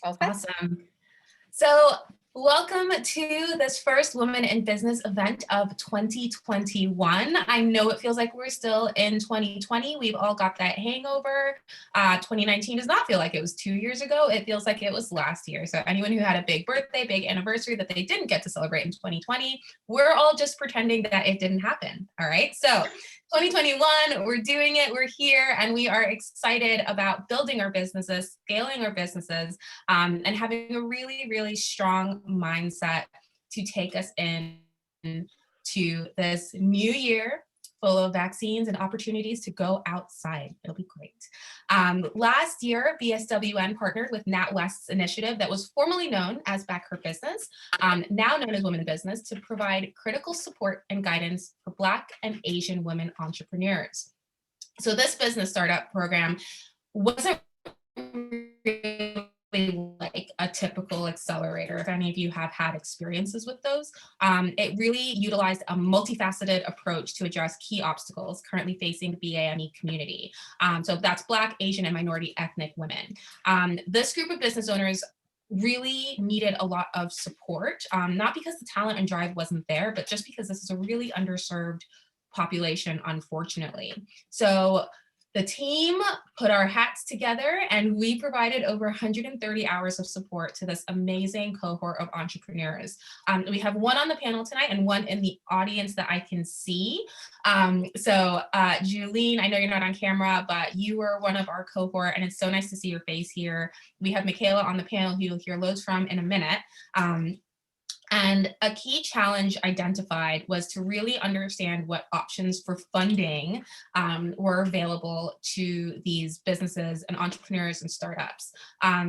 All set? Awesome. So welcome to this first Women in Business event of 2021. I know it feels like we're still in 2020. We've all got that hangover. 2019 does not feel like it was 2 years ago. It feels like it was last year. So anyone who had a big birthday, big anniversary that they didn't get to celebrate in 2020, we're all just pretending that it didn't happen. All right. So 2021, we're doing it, we're here, and we are excited about building our businesses, scaling our businesses, and having a really, really strong mindset to take us in to this new year full of vaccines and opportunities to go outside. It'll be great. Last year, BSWN partnered with NatWest's initiative that was formerly known as Back Her Business, now known as Women in Business, to provide critical support and guidance for Black and Asian women entrepreneurs. So this business startup program wasn't really like a typical accelerator. If any of you have had experiences with those, it really utilized a multifaceted approach to address key obstacles currently facing the BAME community. So that's Black, Asian, and minority ethnic women. This group of business owners really needed a lot of support, not because the talent and drive wasn't there, but just because this is a really underserved population, unfortunately. So the team put our hats together and we provided over 130 hours of support to this amazing cohort of entrepreneurs. We have one on the panel tonight and one in the audience that I can see. Julene, I know you're not on camera, but you were one of our cohort and it's so nice to see your face here. We have Michaela on the panel who you'll hear loads from in a minute. And a key challenge identified was to really understand what options for funding were available to these businesses and entrepreneurs and startups.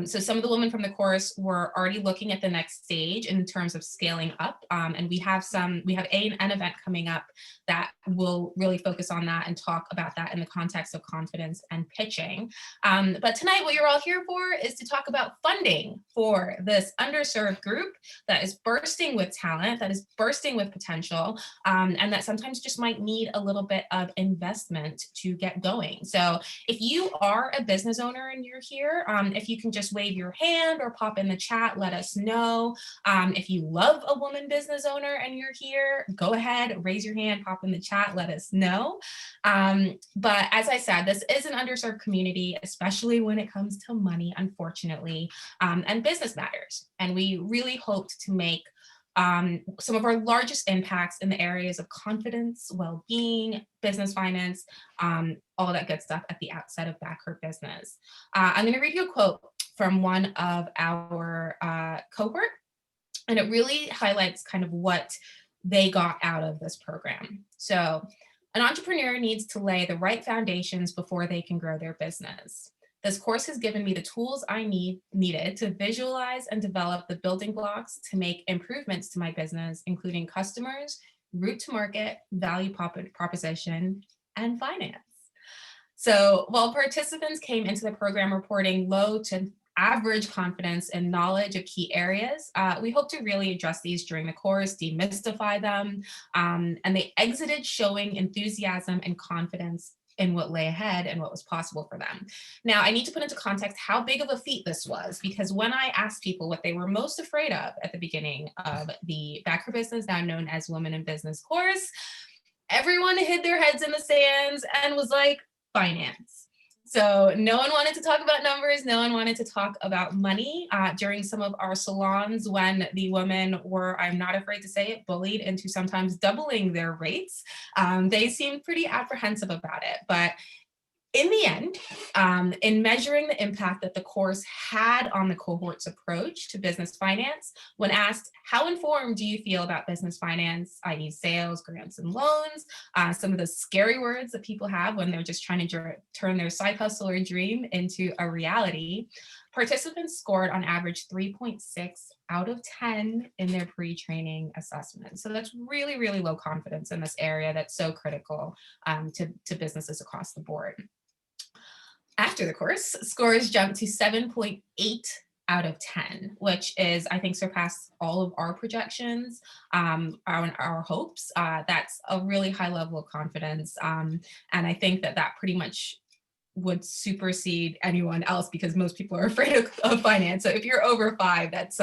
So some of the women from the course were already looking at the next stage in terms of scaling up. And we have an event coming up that will really focus on that and talk about that in the context of confidence and pitching. But tonight, what you're all here for is to talk about funding for this underserved group that is bursting with talent, that is bursting with potential, and that sometimes just might need a little bit of investment to get going. So if you are a business owner and you're here, if you can just wave your hand or pop in the chat, let us know. If you love a woman business owner and you're here, go ahead, raise your hand, pop in the chat, let us know. But as I said, this is an underserved community, especially when it comes to money, unfortunately, and business matters. And we really hoped to make some of our largest impacts in the areas of confidence, well-being, business finance, all that good stuff at the outset of Back Her Business. I'm going to read you a quote from one of our cohort, and it really highlights kind of what they got out of this program. So, an entrepreneur needs to lay the right foundations before they can grow their business. This course has given me the tools I needed to visualize and develop the building blocks to make improvements to my business, including customers, route to market, value proposition, and finance. So while participants came into the program reporting low to average confidence and knowledge of key areas, we hope to really address these during the course, demystify them, and they exited showing enthusiasm and confidence in what lay ahead and what was possible for them. Now, I need to put into context how big of a feat this was, because when I asked people what they were most afraid of at the beginning of the Back Her Business, now known as Women in Business course, everyone hid their heads in the sands and was like, finance. So no one wanted to talk about numbers. No one wanted to talk about money. During some of our salons, when the women were, I'm not afraid to say it, bullied into sometimes doubling their rates, they seemed pretty apprehensive about it. But in the end, in measuring the impact that the course had on the cohort's approach to business finance, when asked, how informed do you feel about business finance, i.e. sales, grants, and loans, some of the scary words that people have when they're just trying to turn their side hustle or dream into a reality, participants scored on average 3.6 out of 10 in their pre-training assessment. So that's really, really low confidence in this area that's so critical to businesses across the board. After the course, scores jumped to 7.8 out of 10, which is, I think, surpassed all of our projections, our hopes. That's a really high level of confidence. And I think that pretty much would supersede anyone else because most people are afraid of finance. So if you're over 5, that's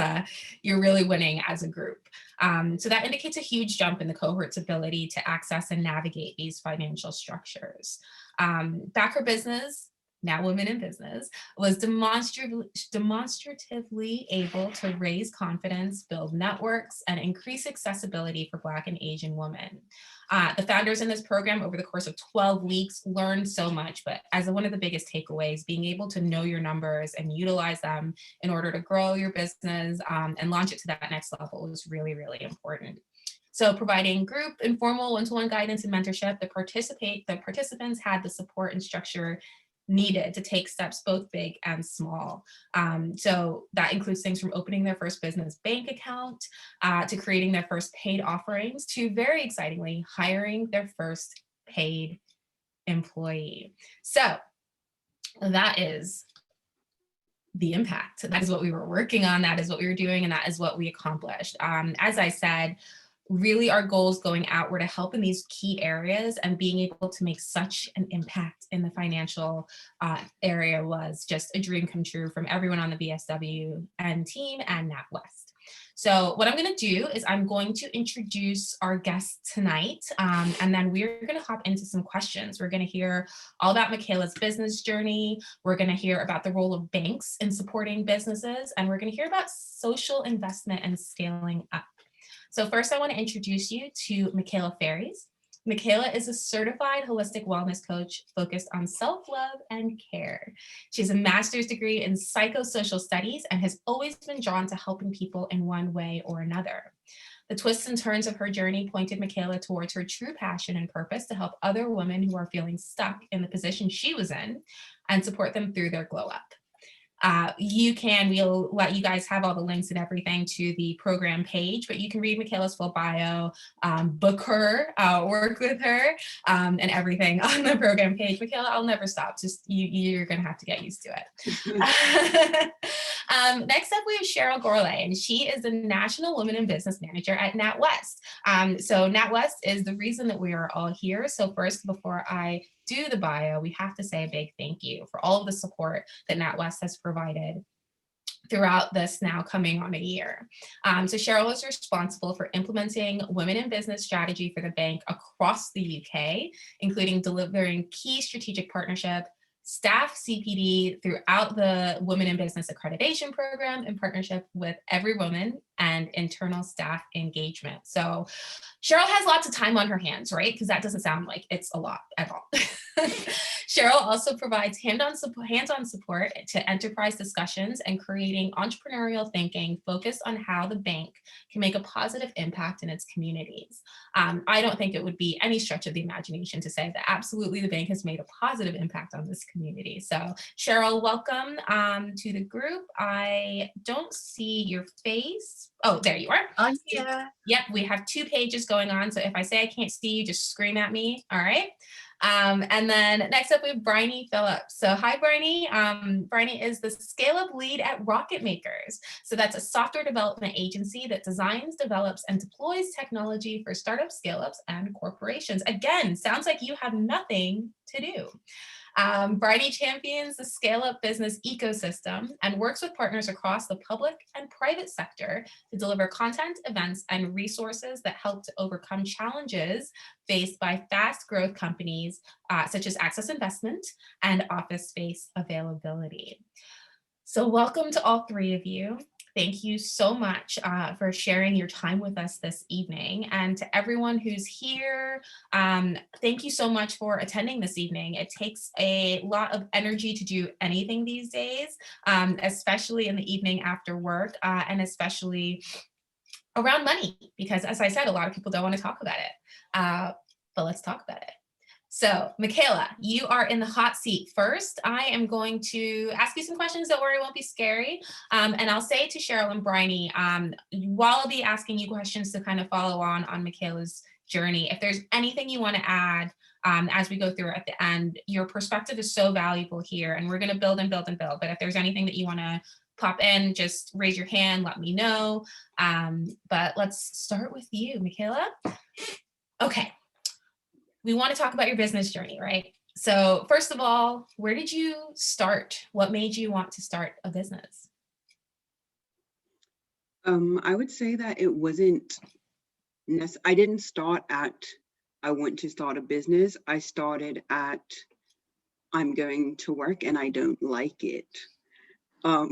you're really winning as a group. So that indicates a huge jump in the cohort's ability to access and navigate these financial structures. Backer Business, now Women in Business, was demonstratively able to raise confidence, build networks, and increase accessibility for Black and Asian women. The founders in this program over the course of 12 weeks learned so much, but as one of the biggest takeaways, being able to know your numbers and utilize them in order to grow your business and launch it to that next level is really, really important. So providing group, informal, one-to-one guidance and mentorship, the participants had the support and structure needed to take steps both big and small. So that includes things from opening their first business bank account to creating their first paid offerings to, very excitingly, hiring their first paid employee. So that is the impact. That is what we were working on. That is what we were doing. And that is what we accomplished. As I said, really our goals going out were to help in these key areas, and being able to make such an impact in the financial area was just a dream come true from everyone on the BSWN team and NatWest. So what I'm going to do is I'm going to introduce our guests tonight, and then we're going to hop into some questions. We're going to hear all about Michaela's business journey. We're going to hear about the role of banks in supporting businesses, and we're going to hear about social investment and scaling up. So first, I want to introduce you to Michaela Ferries. Michaela is a certified holistic wellness coach focused on self-love and care. She has a master's degree in psychosocial studies and has always been drawn to helping people in one way or another. The twists and turns of her journey pointed Michaela towards her true passion and purpose to help other women who are feeling stuck in the position she was in and support them through their glow up. We'll let you guys have all the links and everything to the program page, but you can read Michaela's full bio, book her, work with her, and everything on the program page. Michaela, I'll never stop. Just you're going to have to get used to it. Next up, we have Cheryl Gourlay, and she is the National Women in Business Manager at NatWest. So NatWest is the reason that we are all here. So first, before I do the bio, we have to say a big thank you for all of the support that NatWest has provided throughout this now coming on a year. So Cheryl is responsible for implementing women in business strategy for the bank across the UK, including delivering key strategic partnership, staff CPD throughout the Women in Business Accreditation Program in partnership with Every Woman and internal staff engagement. So Cheryl has lots of time on her hands, right? Because that doesn't sound like it's a lot at all. Cheryl also provides hands-on support to enterprise discussions and creating entrepreneurial thinking focused on how the bank can make a positive impact in its communities. I don't think it would be any stretch of the imagination to say that absolutely the bank has made a positive impact on this community. So Cheryl, welcome to the group. I don't see your face. Oh, there you are. Oh, yeah. Yep, we have 2 pages going on. So if I say I can't see you, just scream at me. All right. And then next up we have Bryony Phillips. So hi, Bryony. Bryony is the Scale Up lead at Rocket Makers. So that's a software development agency that designs, develops, and deploys technology for startups, scale-ups, and corporations. Again, sounds like you have nothing to do. Bryony champions the scale-up business ecosystem and works with partners across the public and private sector to deliver content, events, and resources that help to overcome challenges faced by fast growth companies such as access investment and office space availability. So welcome to all 3 of you. Thank you so much for sharing your time with us this evening. And to everyone who's here, thank you so much for attending this evening. It takes a lot of energy to do anything these days, especially in the evening after work, and especially around money, because as I said, a lot of people don't want to talk about it, but let's talk about it. So Michaela, you are in the hot seat first. I am going to ask you some questions. Don't worry, it won't be scary. And I'll say to Cheryl and Bryony, while I'll be asking you questions to kind of follow on Michaela's journey, if there's anything you want to add as we go through at the end, your perspective is so valuable here, and we're going to build and build and build. But if there's anything that you want to pop in, just raise your hand, let me know. But let's start with you, Michaela. Okay. We want to talk about your business journey, right? So first of all, where did you start? What made you want to start a business? I would say that it wasn't I didn't start at I want to start a business. I started at I'm going to work and I don't like it. Um,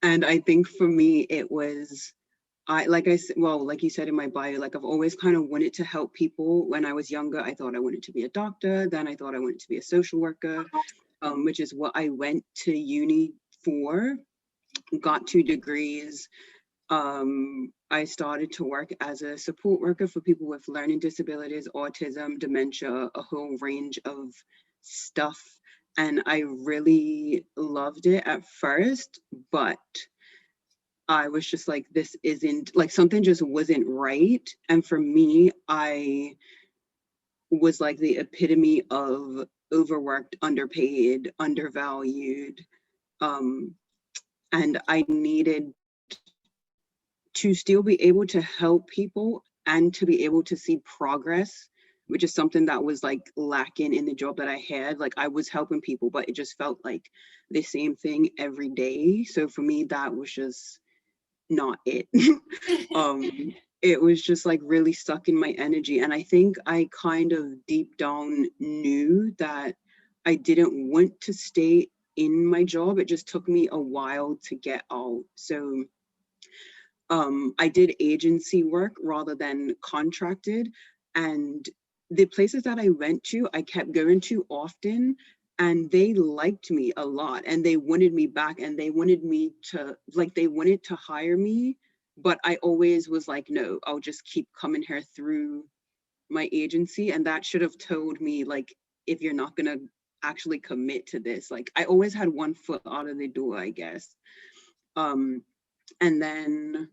and I think for me it was like you said in my bio, like I've always kind of wanted to help people. When I was younger, I thought I wanted to be a doctor. Then I thought I wanted to be a social worker, which is what I went to uni for. Got 2 degrees. I started to work as a support worker for people with learning disabilities, autism, dementia, a whole range of stuff. And I really loved it at first, but I was just like, this isn't like something just wasn't right. And for me, I was like the epitome of overworked, underpaid, undervalued. Um, and I needed to still be able to help people and to be able to see progress, which is something that was like lacking in the job that I had. Like I was helping people, but it just felt like the same thing every day. So for me, that was just not it. um, it was just like really sucking my energy. And I think I kind of deep down knew that I didn't want to stay in my job. It just took me a while to get out. So I did agency work rather than contracted. And the places that I went to, I kept going to often, and they liked me a lot and they wanted me back and they wanted me to, like, they wanted to hire me. But I always was like, no, I'll just keep coming here through my agency. And that should have told me, like, if you're not going to actually commit to this, like, I always had one foot out of the door, I guess. Um, and then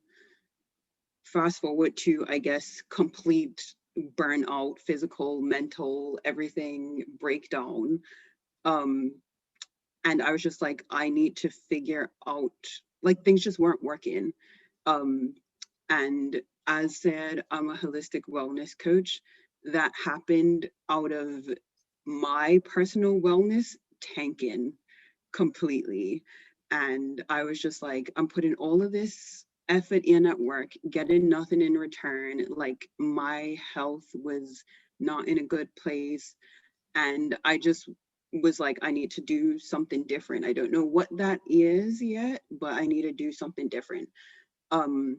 fast forward to, I guess, complete burnout, physical, mental, everything breakdown. Um, and I was just like, I need to figure out, like, things just weren't working. Um, and as said, I'm a holistic wellness coach. That happened out of my personal wellness tanking completely. And I was just like, I'm putting all of this effort in at work, getting nothing in return. Like my health was not in a good place. And I just was like, I need to do something different. I don't know what that is yet, but I need to do something different. Um,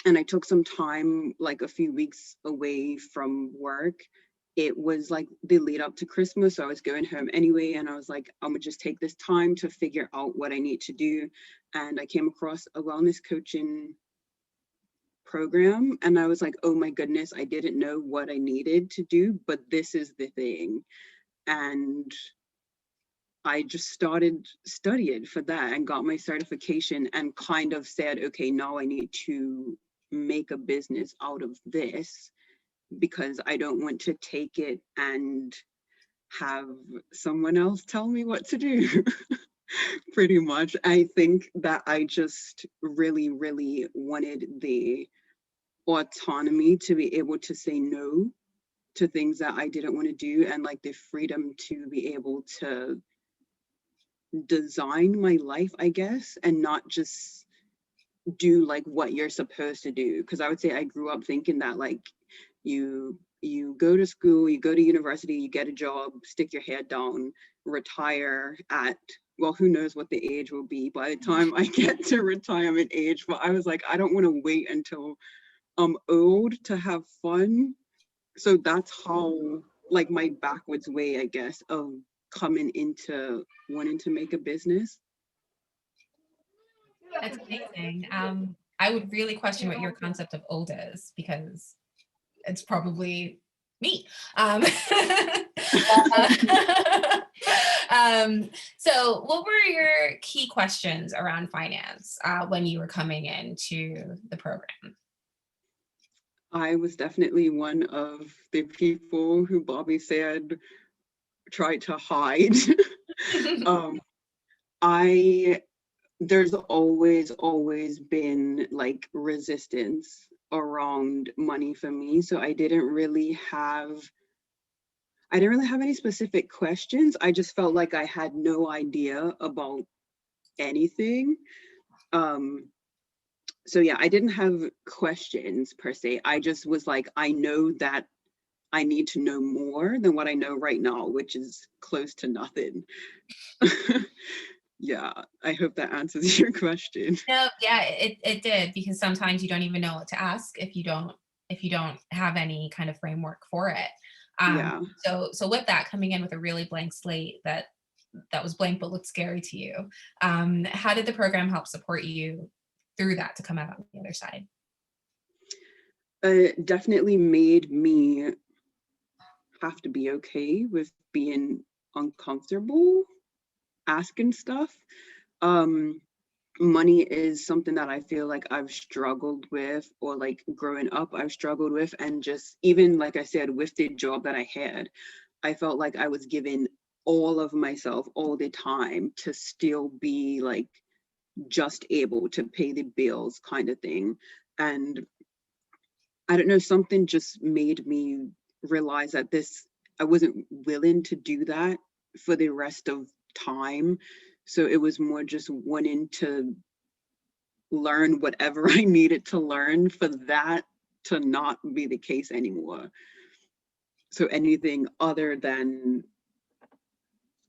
and I took some time, like a few weeks away from work. It was like the lead up to Christmas. So I was going home anyway. And I was like, I'm gonna just take this time to figure out what I need to do. And I came across a wellness coaching program. And I was like, oh my goodness, I didn't know what I needed to do, but this is the thing. And I just started studying for that and got my certification and kind of said, okay, now I need to make a business out of this because I don't want to take it and have someone else tell me what to do. Pretty much. I think that I just really, really wanted the autonomy to be able to say no to things that I didn't want to do and like the freedom to be able to design my life, I guess, and not just do like what you're supposed to do. Because I would say I grew up thinking that like you go to school, you go to university, you get a job, stick your head down, retire at, well, who knows what the age will be by the time I get to retirement age. But I was like, I don't want to wait until I'm old to have fun. So that's how, like, my backwards way, I guess, of coming into wanting to make a business. That's amazing. I would really question what your concept of old is because it's probably me. So what were your key questions around finance when you were coming into the program? I was definitely one of the people who Bobby said tried to hide. um, I there's always been like resistance around money for me, so I didn't really have I didn't really have any specific questions. I just felt like I had no idea about anything. So yeah, I didn't have questions per se. I just was like, I know that I need to know more than what I know right now, which is close to nothing. Yeah, I hope that answers your question. No, yeah, it did, because sometimes you don't even know what to ask if you don't have any kind of framework for it. Yeah. So with that, coming in with a really blank slate that was blank but looked scary to you, how did the program help support you through that to come out on the other side? It definitely made me have to be okay with being uncomfortable asking stuff. Um, Money is something that I feel like I've struggled with, or like growing up, I've struggled with. And just even like I said, with the job that I had, I felt like I was giving all of myself all the time to still be like just able to pay the bills kind of thing. And I don't know, something just made me realize that I wasn't willing to do that for the rest of time. So it was more just wanting to learn whatever I needed to learn for that to not be the case anymore. So anything other than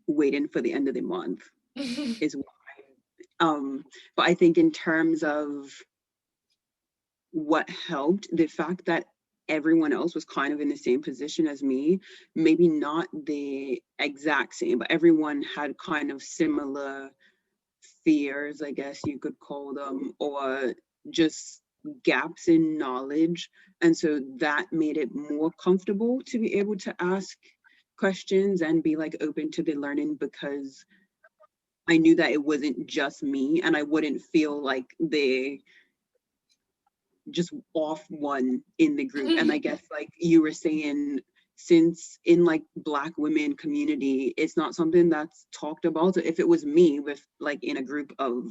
waiting for the end of the month is why. But I think in terms of what helped, the fact that everyone else was kind of in the same position as me, maybe not the exact same, but everyone had kind of similar fears, I guess you could call them, or just gaps in knowledge. And so that made it more comfortable to be able to ask questions and be like open to the learning, because I knew that it wasn't just me and I wouldn't feel like the just off one in the group. And I guess like you were saying, since in like Black women community, it's not something that's talked about. So if it was me with like in a group of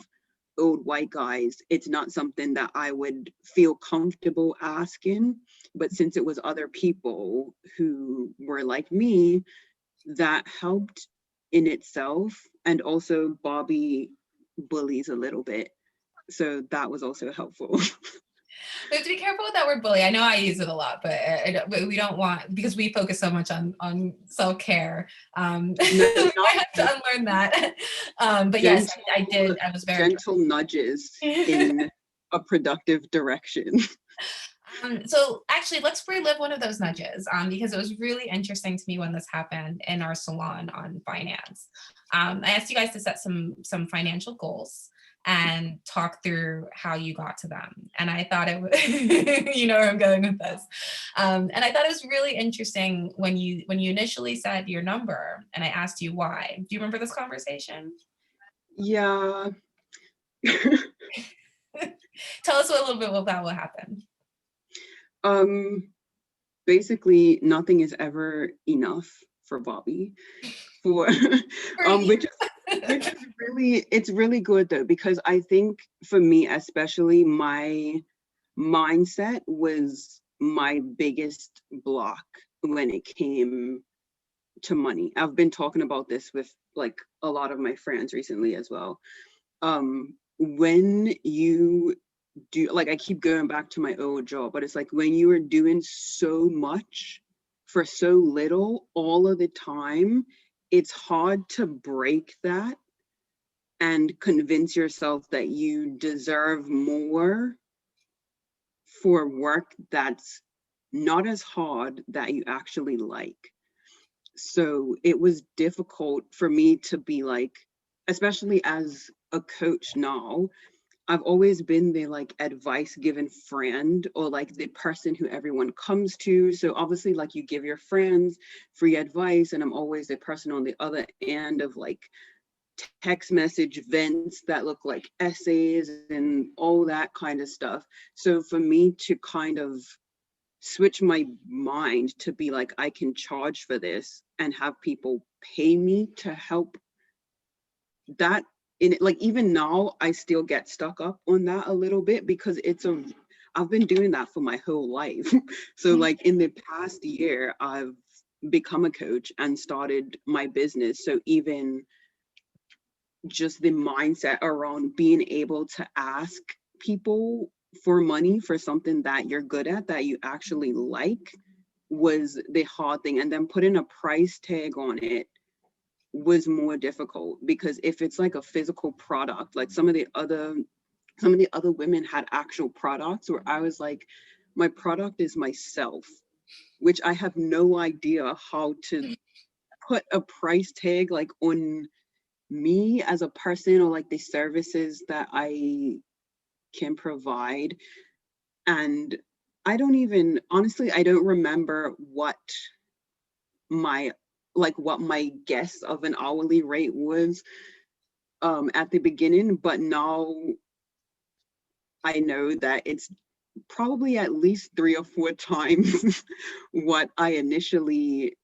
old white guys, it's not something that I would feel comfortable asking. But since it was other people who were like me, that helped in itself. And also Bobby bullies a little bit. So that was also helpful. We have to be careful with that word bully. I know I use it a lot, but we don't want, because we focus so much on self-care. No, We not might have to unlearn that. But yes, gentle, I did. I was very gentle nudges in a productive direction. So actually, let's relive one of those nudges, because it was really interesting to me when this happened in our salon on finance. I asked you guys to set some financial goals and talk through how you got to them. And I thought it was, you know where I'm going with this. And I thought it was really interesting when you initially said your number and I asked you why. Do you remember this conversation? Yeah. Tell us a little bit about what happened. Basically nothing is ever enough for Bobby. For which is really, it's really good though, because I think for me especially, my mindset was my biggest block when it came to money. I've been talking about this with like a lot of my friends recently as well. When you do, like I keep going back to my old job, but it's like when you are doing so much for so little all of the time, it's hard to break that and convince yourself that you deserve more for work that's not as hard that you actually like. So it was difficult for me to be like, especially as a coach now, I've always been the like advice given friend, or like the person who everyone comes to. So obviously like you give your friends free advice, and I'm always the person on the other end of like text message vents that look like essays and all that kind of stuff. So for me to kind of switch my mind to be like, I can charge for this and have people pay me to help, that in it, like even now I still get stuck up on that a little bit, because I've been doing that for my whole life. So like in the past year, I've become a coach and started my business. So even just the mindset around being able to ask people for money for something that you're good at, that you actually like, was the hard thing. And then putting a price tag on it was more difficult, because if it's like a physical product, like some of the other women had actual products where I was like, my product is myself, which I have no idea how to put a price tag like on me as a person, or like the services that I can provide. And honestly, I don't remember my what my guess of an hourly rate was at the beginning, but now I know that it's probably at least 3 or 4 times what I initially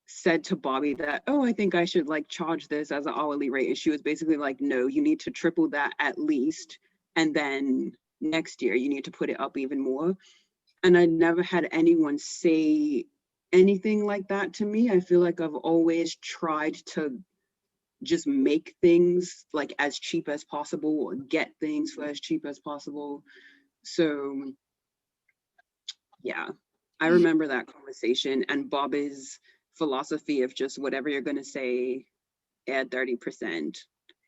said to Bobby, that, oh, I think I should like charge this as an hourly rate. And she was basically like, no, you need to triple that at least. And then next year you need to put it up even more. And I never had anyone say anything like that to me. I feel like I've always tried to just make things like as cheap as possible, or get things for as cheap as possible. So yeah, I remember that conversation, and Bobby's philosophy of just whatever you're going to say, add 30%.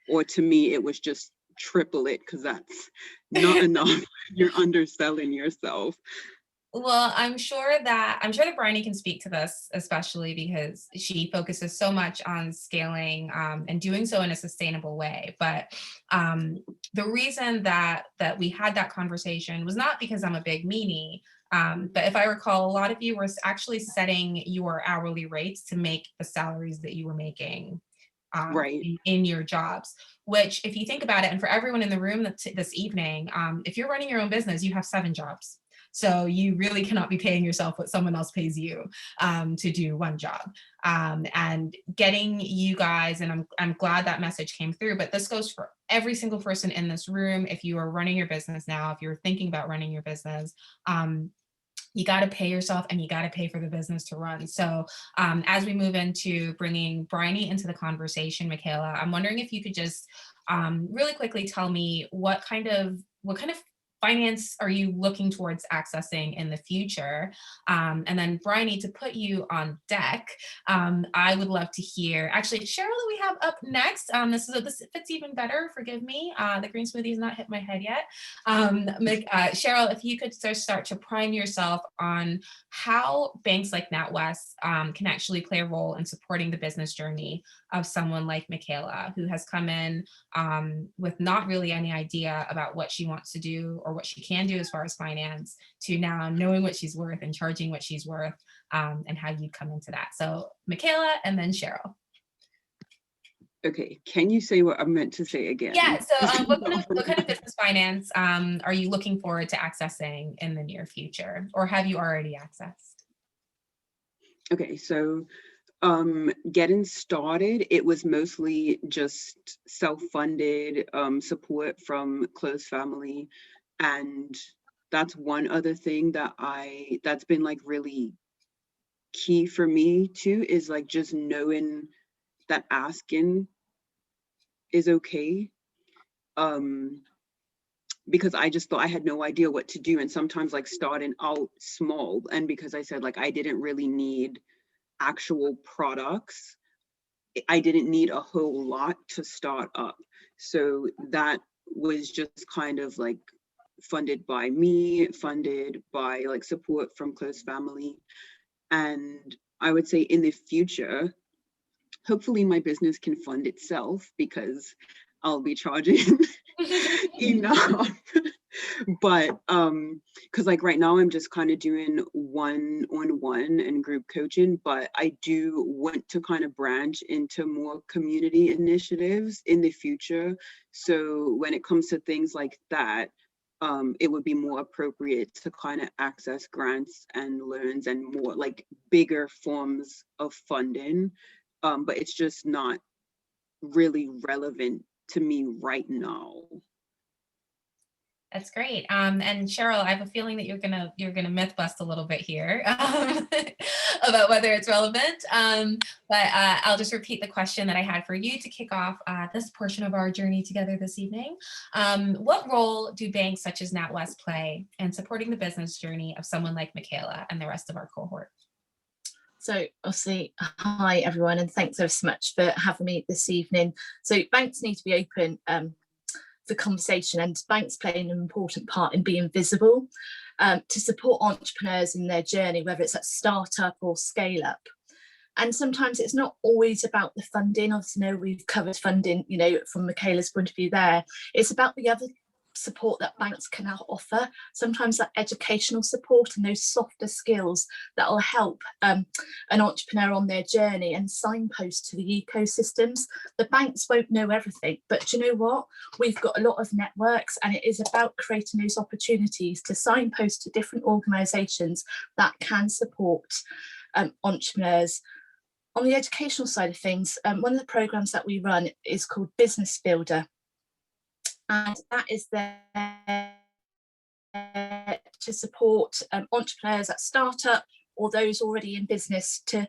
Or to me, it was just triple it, because that's not enough. You're underselling yourself. Well, I'm sure that Bryony can speak to this, especially because she focuses so much on scaling and doing so in a sustainable way. But the reason that we had that conversation was not because I'm a big meanie, but if I recall, a lot of you were actually setting your hourly rates to make the salaries that you were making Right. in your jobs. Which, if you think about it, and for everyone in the room this evening, if you're running your own business, you have 7 jobs. So you really cannot be paying yourself what someone else pays you to do one job. And getting you guys, and I'm glad that message came through, but this goes for every single person in this room. If you are running your business now, if you're thinking about running your business, you got to pay yourself, and you got to pay for the business to run. So as we move into bringing Bryony into the conversation, Michaela, I'm wondering if you could just really quickly tell me what kind of finance are you looking towards accessing in the future? And then Bryony, to put you on deck, I would love to hear, actually, Cheryl, that we have up next. This fits even better, forgive me. The green smoothie has not hit my head yet. Cheryl, if you could start to prime yourself on how banks like NatWest can actually play a role in supporting the business journey of someone like Michaela, who has come in with not really any idea about what she wants to do or what she can do as far as finance, to now knowing what she's worth and charging what she's worth, and how you come into that. So Michaela, and then Cheryl. Okay, can you say what I meant to say again? Yeah, so what kind of business finance are you looking forward to accessing in the near future, or have you already accessed? Okay, so getting started, it was mostly just self-funded support from close family. And that's one other thing that's been like really key for me too, is like just knowing that asking is okay. Because I just thought I had no idea what to do. And sometimes like starting out small, and because I said like I didn't really need actual products, I didn't need a whole lot to start up. So that was just kind of like funded by me, funded by like support from close family. And I would say in the future, hopefully my business can fund itself, because I'll be charging enough. But because like right now I'm just kind of doing one-on-one and group coaching, but I do want to kind of branch into more community initiatives in the future. So when it comes to things like that, it would be more appropriate to kind of access grants and loans and more like bigger forms of funding. But it's just not really relevant to me right now. That's great. And Cheryl, I have a feeling that you're gonna myth bust a little bit here about whether it's relevant. But I'll just repeat the question that I had for you to kick off this portion of our journey together this evening. What role do banks such as NatWest play in supporting the business journey of someone like Michaela and the rest of our cohort? So obviously, hi everyone, and thanks ever so much for having me this evening. So banks need to be open for conversation, and banks play an important part in being visible to support entrepreneurs in their journey, whether it's at startup or scale up. And sometimes it's not always about the funding. Obviously, no, we've covered funding, you know, from Michaela's point of view there. It's about the other support that banks can now offer, sometimes that educational support and those softer skills that will help an entrepreneur on their journey and signpost to the ecosystems. The banks won't know everything, but you know what? We've got a lot of networks, and it is about creating those opportunities to signpost to different organisations that can support entrepreneurs. On the educational side of things, one of the programmes that we run is called Business Builder. And that is there to support entrepreneurs at startup or those already in business to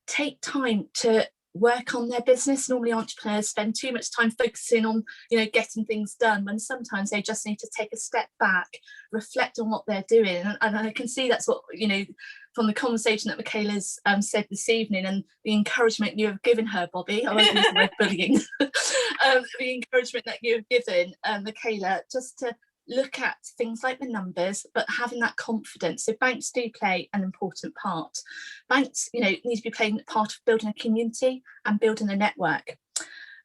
take time to work on their business. Normally entrepreneurs spend too much time focusing on, you know, getting things done, when sometimes they just need to take a step back, reflect on what they're doing. And I can see that's what, you know, from the conversation that Michaela's said this evening, and the encouragement you have given her, Bobby, I won't use the word bullying, the encouragement that you've given Michaela, just to look at things like the numbers, but having that confidence. So banks do play an important part. Banks, you know, need to be playing part of building a community and building a network.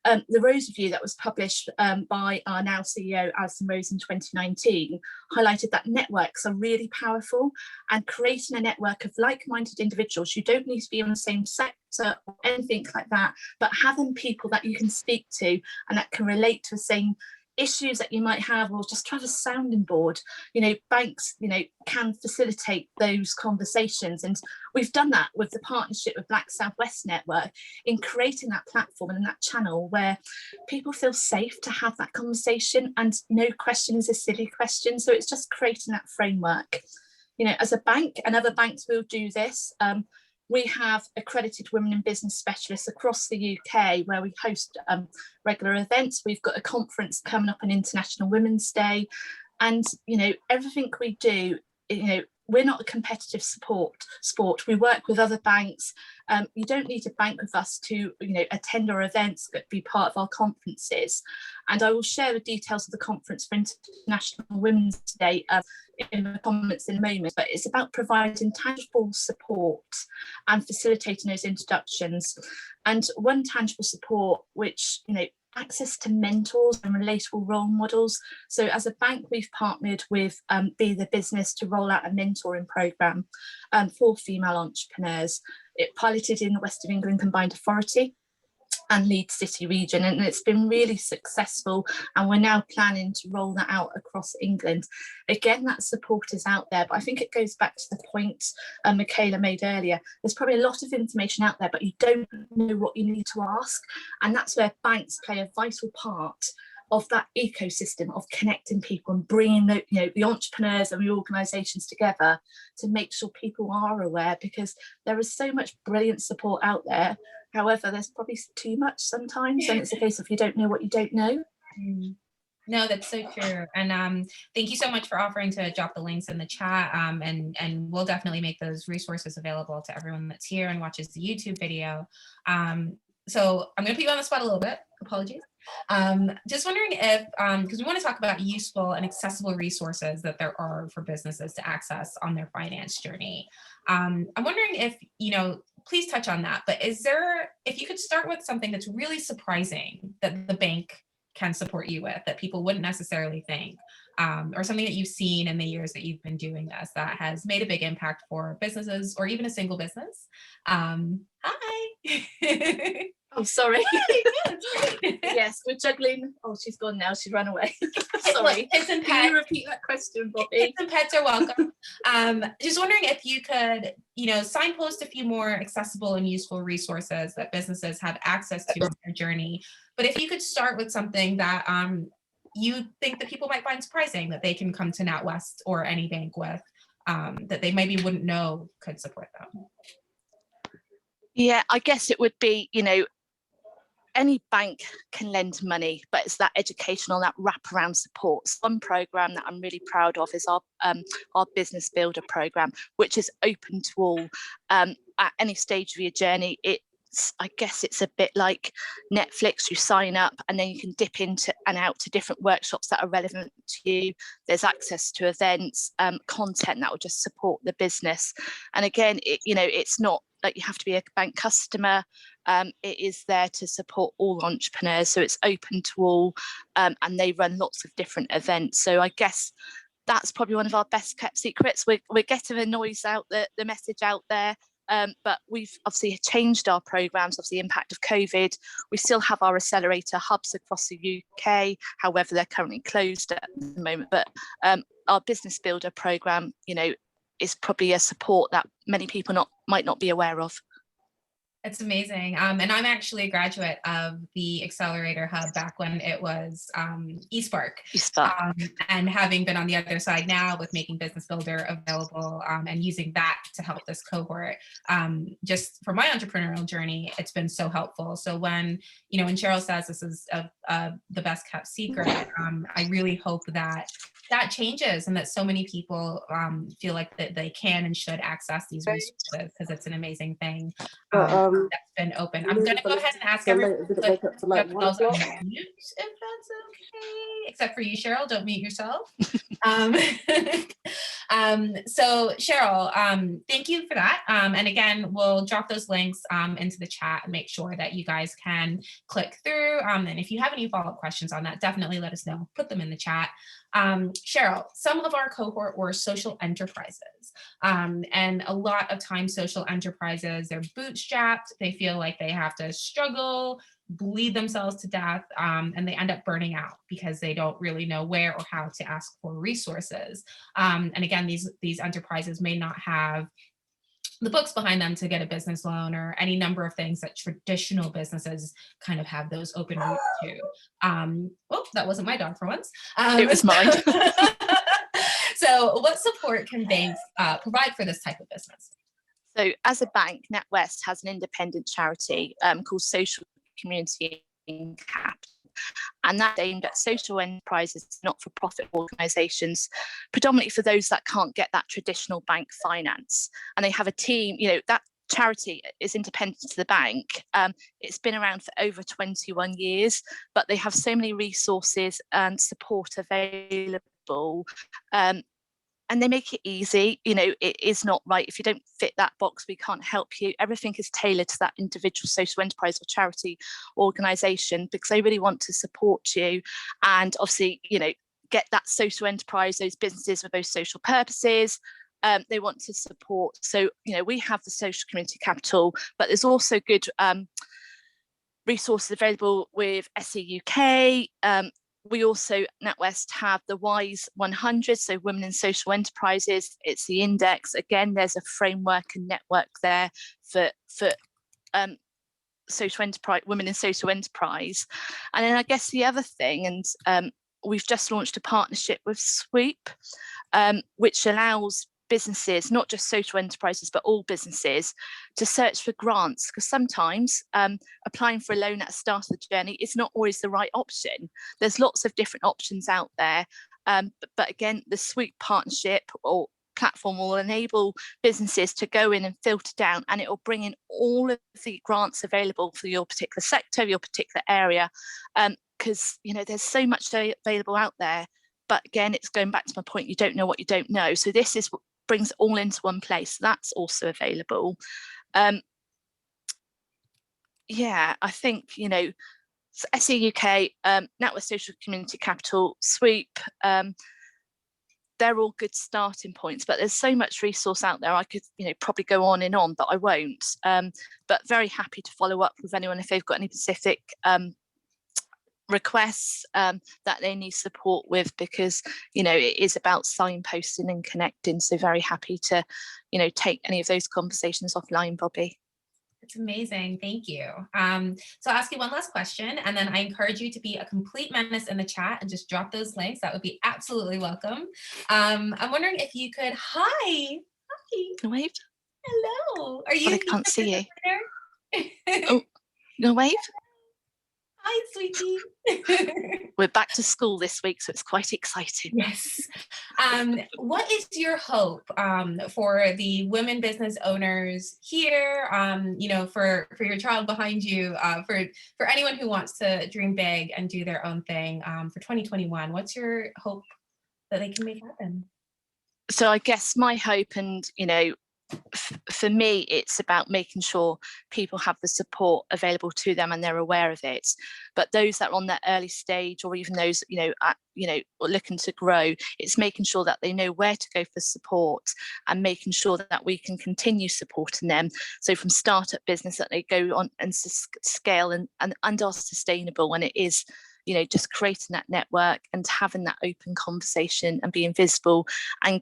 The Rose Review that was published by our now CEO, Alison Rose, in 2019, highlighted that networks are really powerful, and creating a network of like-minded individuals, you don't need to be in the same sector or anything like that, but having people that you can speak to and that can relate to the same issues that you might have, or just try a sounding board. You know, banks, you know, can facilitate those conversations, and we've done that with the partnership with Black Southwest Network in creating that platform and that channel where people feel safe to have that conversation, and no question is a silly question. So it's just creating that framework. You know, as a bank, and other banks will do this, we have accredited women in business specialists across the UK where we host regular events. We've got a conference coming up on International Women's Day, and you know, everything we do, you know, we're not a competitive sport. We work with other banks. You don't need to bank with us to, you know, attend our events, but be part of our conferences. And I will share the details of the conference for International Women's Day in the comments in a moment, but it's about providing tangible support and facilitating those introductions. And one tangible support, which, you know, access to mentors and relatable role models. So as a bank, we've partnered with Be The Business to roll out a mentoring programme for female entrepreneurs. It piloted in the West of England Combined Authority and Leeds City region, and it's been really successful, and we're now planning to roll that out across England. Again, that support is out there, but I think it goes back to the point Michaela made earlier. There's probably a lot of information out there, but you don't know what you need to ask, and that's where banks play a vital part of that ecosystem of connecting people and bringing the, you know, the entrepreneurs and the organisations together to make sure people are aware, because there is so much brilliant support out there. However, there's probably too much sometimes, and it's a case of you don't know what you don't know. No, that's so true. And thank you so much for offering to drop the links in the chat. And we'll definitely make those resources available to everyone that's here and watches the YouTube video. So I'm going to put you on the spot a little bit. Apologies. Just wondering if, because we want to talk about useful and accessible resources that there are for businesses to access on their finance journey. I'm wondering if, you know, please touch on that, but is there, if you could start with something that's really surprising that the bank can support you with that people wouldn't necessarily think, or something that you've seen in the years that you've been doing this that has made a big impact for businesses or even a single business. Hi. Oh, sorry. Hi, yeah, yes, we're juggling. Oh, she's gone now. She's run away. Sorry. Kids and Can pets. you repeat that question, Bobby? Kids and pets are welcome. Just wondering if you could, you know, signpost a few more accessible and useful resources that businesses have access to on their journey. But if you could start with something that you think that people might find surprising that they can come to NatWest or any bank with, that they maybe wouldn't know could support them? Yeah, I guess it would be, any bank can lend money, but it's that educational, that wraparound support. So one program that I'm really proud of is our Business Builder program, which is open to all at any stage of your journey. I guess it's a bit like Netflix. You sign up and then you can dip into and out to different workshops that are relevant to you. There's access to events, content that will just support the business. And again, it's not like you have to be a bank customer. It is there to support all entrepreneurs. So it's open to all, and they run lots of different events. So I guess that's probably one of our best kept secrets. We're getting the noise out, the message out there. But we've obviously changed our programs, obviously the impact of COVID. We still have our accelerator hubs across the UK, however, they're currently closed at the moment. But our Business Builder program, is probably a support that many people might not be aware of. It's amazing. And I'm actually a graduate of the Accelerator Hub back when it was eSpark. And having been on the other side now with making Business Builder available and using that to help this cohort, just for my entrepreneurial journey, it's been so helpful. So when Cheryl says this is the best kept secret, I really hope that changes and that so many people feel like that they can and should access these resources, because it's an amazing thing that's been open. I'm going to go ahead and ask everyone to put themselves on mute, if that's okay, except for you, Cheryl. Don't mute yourself. So Cheryl, thank you for that. And again, we'll drop those links into the chat and make sure that you guys can click through. And if you have any follow-up questions on that, definitely let us know. Put them in the chat. Cheryl, some of our cohort were social enterprises. And a lot of times social enterprises, they're bootstrapped. They feel like they have to struggle, bleed themselves to death, and they end up burning out because they don't really know where or how to ask for resources. And again, these enterprises may not have the books behind them to get a business loan or any number of things that traditional businesses kind of have those open routes to. Oh, that wasn't my dog for once. It was mine. So what support can banks provide for this type of business? So as a bank, NatWest has an independent charity called Social Community Capital. And that's aimed at social enterprises, not-for-profit organisations, predominantly for those that can't get that traditional bank finance. And they have a team, that charity is independent to the bank. It's been around for over 21 years, but they have so many resources and support available. And they make it easy. It is not right. If you don't fit that box, we can't help you. Everything is tailored to that individual social enterprise or charity organisation, because they really want to support you and obviously, get that social enterprise, those businesses with those social purposes. They want to support. So, we have the Social Community Capital, but there's also good resources available with SE UK. We also, NatWest, have the WISE 100, so Women in Social Enterprises. It's the index. Again, there's a framework and network there for social enterprise, women in social enterprise. And then I guess the other thing, and we've just launched a partnership with Sweep, which allows businesses, not just social enterprises, but all businesses, to search for grants, because sometimes applying for a loan at the start of the journey is not always the right option. There's lots of different options out there. But again, the Sweep partnership or platform will enable businesses to go in and filter down, and it will bring in all of the grants available for your particular sector, your particular area, because there's so much available out there. But again, it's going back to my point, you don't know what you don't know. So this is what brings it all into one place. That's also available. Yeah, I think, SE UK, NatWest Social Community Capital, Sweep, they're all good starting points, but there's so much resource out there. I could, probably go on and on, but I won't. But very happy to follow up with anyone if they've got any specific requests that they need support with, because it is about signposting and connecting. So very happy to take any of those conversations offline, Bobby. It's amazing. Thank you. So I'll ask you one last question, and then I encourage you to be a complete menace in the chat and just drop those links. That would be absolutely welcome. I'm wondering if you could, hi. Wave. Hello. Are you? But I can't see you. There? Oh, no wave. Hi, sweetie. We're back to school this week, so it's quite exciting. Yes. What is your hope for the women business owners here? For your child behind you, for anyone who wants to dream big and do their own thing for 2021. What's your hope that they can make happen? So I guess my hope, and for me, it's about making sure people have the support available to them and they're aware of it. But those that are on that early stage, or even those looking to grow, it's making sure that they know where to go for support and making sure that we can continue supporting them. So from startup business, that they go on and scale and are sustainable, and it is just creating that network and having that open conversation and being visible, and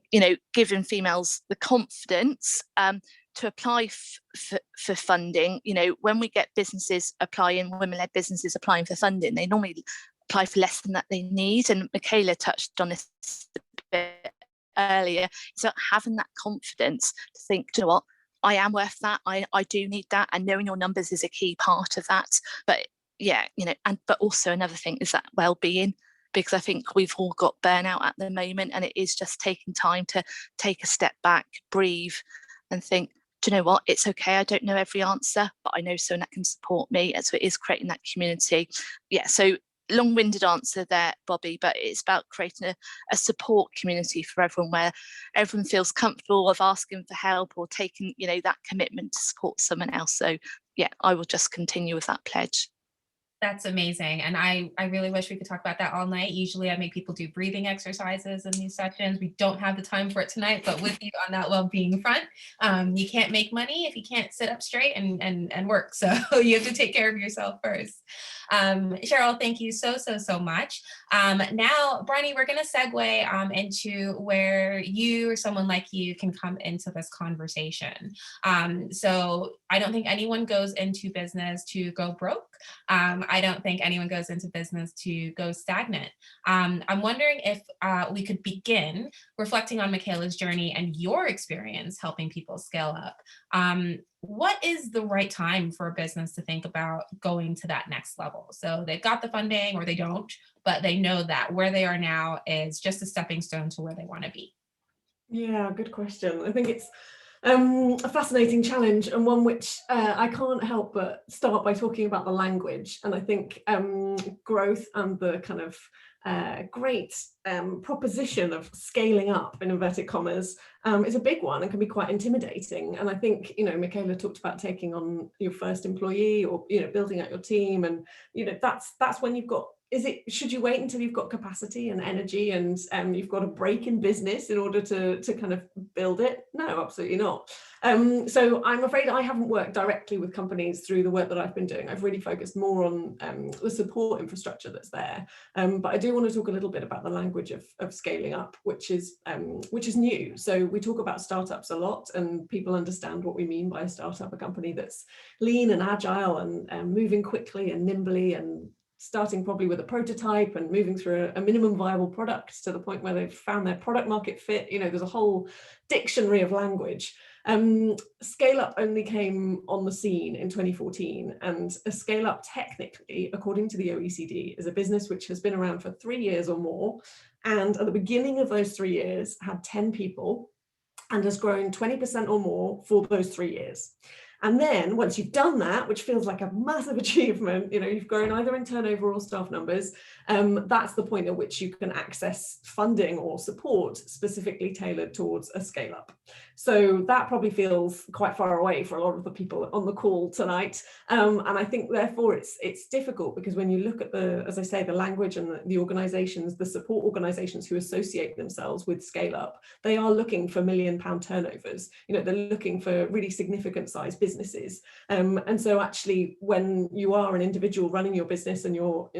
giving females the confidence to apply for funding. When we get businesses applying, women-led businesses applying for funding, they normally apply for less than that they need. And Michaela touched on this a bit earlier. So having that confidence to think, you know what, I am worth that. I do need that, and knowing your numbers is a key part of that. But yeah, but also another thing is that well-being, because I think we've all got burnout at the moment, and it is just taking time to take a step back, breathe, and think, do you know what? It's okay. I don't know every answer, but I know someone that can support me. And so it is creating that community. Yeah. So long-winded answer there, Bobby, but it's about creating a support community for everyone, where everyone feels comfortable of asking for help or taking, that commitment to support someone else. So yeah, I will just continue with that pledge. That's amazing. And I really wish we could talk about that all night. Usually I make people do breathing exercises in these sessions. We don't have the time for it tonight, but with you on that well-being front, you can't make money if you can't sit up straight and work. So you have to take care of yourself first. Cheryl, thank you so much. Now, Bronnie, we're going to segue into where you or someone like you can come into this conversation. So I don't think anyone goes into business to go broke. I don't think anyone goes into business to go stagnant. I'm wondering if we could begin reflecting on Michaela's journey and your experience helping people scale up. What is the right time for a business to think about going to that next level? So they've got the funding, or they don't, but they know that where they are now is just a stepping stone to where they want to be. Yeah, good question. I think it's a fascinating challenge, and one which I can't help but start by talking about the language. And I think growth and the kind of great proposition of scaling up, in inverted commas, is a big one and can be quite intimidating. And I think, Michaela talked about taking on your first employee, or, building out your team. And, that's when you've got, should you wait until you've got capacity and energy and you've got a break in business in order to kind of build it? No, absolutely not. So I'm afraid I haven't worked directly with companies through the work that I've been doing. I've really focused more on the support infrastructure that's there. But I do want to talk a little bit about the language of scaling up, which is new. So we talk about startups a lot, and people understand what we mean by a startup, a company that's lean and agile and moving quickly and nimbly, and starting probably with a prototype and moving through a minimum viable product to the point where they've found their product market fit. There's a whole dictionary of language. Scale up only came on the scene in 2014, and a scale up, technically, according to the OECD, is a business which has been around for 3 years or more, and at the beginning of those 3 years had 10 people and has grown 20% or more for those 3 years. And then once you've done that, which feels like a massive achievement, you've grown either in turnover or staff numbers, that's the point at which you can access funding or support specifically tailored towards a scale up. So that probably feels quite far away for a lot of the people on the call tonight. And I think therefore it's difficult, because when you look at as I say, the language and the organizations, the support organizations who associate themselves with scale up, they are looking for £1 million turnovers. They're looking for really significant size businesses businesses. And so actually, when you are an individual running your business and your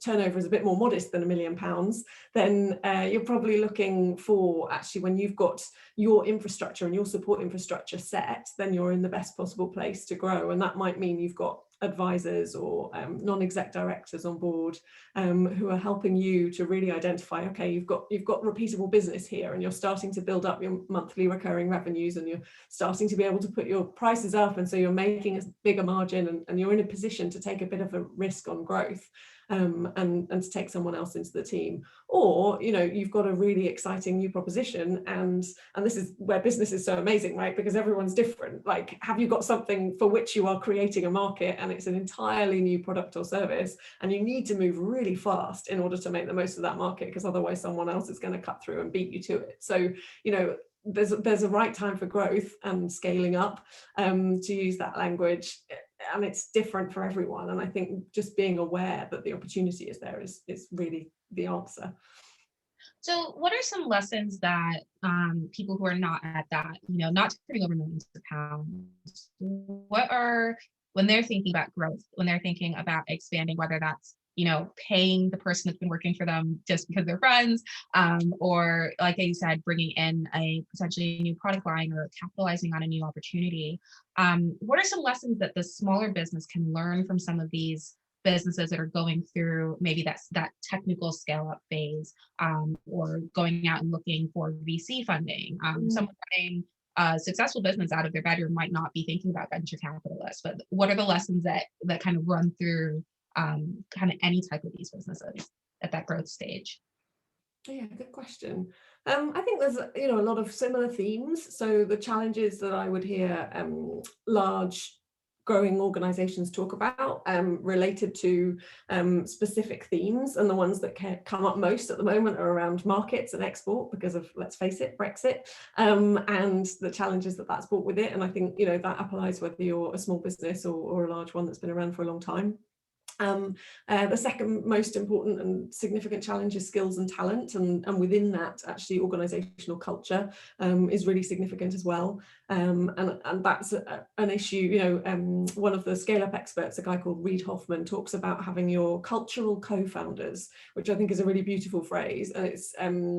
turnover is a bit more modest than £1 million, then you're probably looking for, actually, when you've got your infrastructure and your support infrastructure set, then you're in the best possible place to grow. And that might mean you've got advisors or non-exec directors on board who are helping you to really identify, okay, you've got repeatable business here, and you're starting to build up your monthly recurring revenues, and you're starting to be able to put your prices up, and so you're making a bigger margin, and you're in a position to take a bit of a risk on growth. And to take someone else into the team. Or, you know, you've got a really exciting new proposition, and this is where business is so amazing, right? Because everyone's different. Like, have you got something for which you are creating a market, and it's an entirely new product or service, and you need to move really fast in order to make the most of that market, because otherwise someone else is going to cut through and beat you to it. So, you know, there's a right time for growth and scaling up, to use that language. And it's different for everyone. And I think just being aware that the opportunity is there is really the answer. So what are some lessons that people who are not at that, you know, not turning over millions of pounds, what are, when they're thinking about growth, when they're thinking about expanding, whether that's, you know, paying the person that's been working for them just because they're friends, or like you said, bringing in a potentially new product line or capitalizing on a new opportunity. What are some lessons that the smaller business can learn from some of these businesses that are going through maybe that technical scale up phase, or going out and looking for VC funding? Someone running a successful business out of their bedroom might not be thinking about venture capitalists, but what are the lessons that kind of run through kind of any type of these businesses at that growth stage? Yeah, good question. I think there's, you know, a lot of similar themes. So the challenges that I would hear large growing organizations talk about related to specific themes, and the ones that can come up most at the moment are around markets and export, because of, let's face it, Brexit, and the challenges that that's brought with it. And I think, you know, that applies whether you're a small business or a large one that's been around for a long time. The second most important and significant challenge is skills and talent, and within that, actually, organizational culture is really significant as well. And that's an issue. You know, one of the scale-up experts, a guy called Reid Hoffman, talks about having your cultural co-founders, which I think is a really beautiful phrase. And it's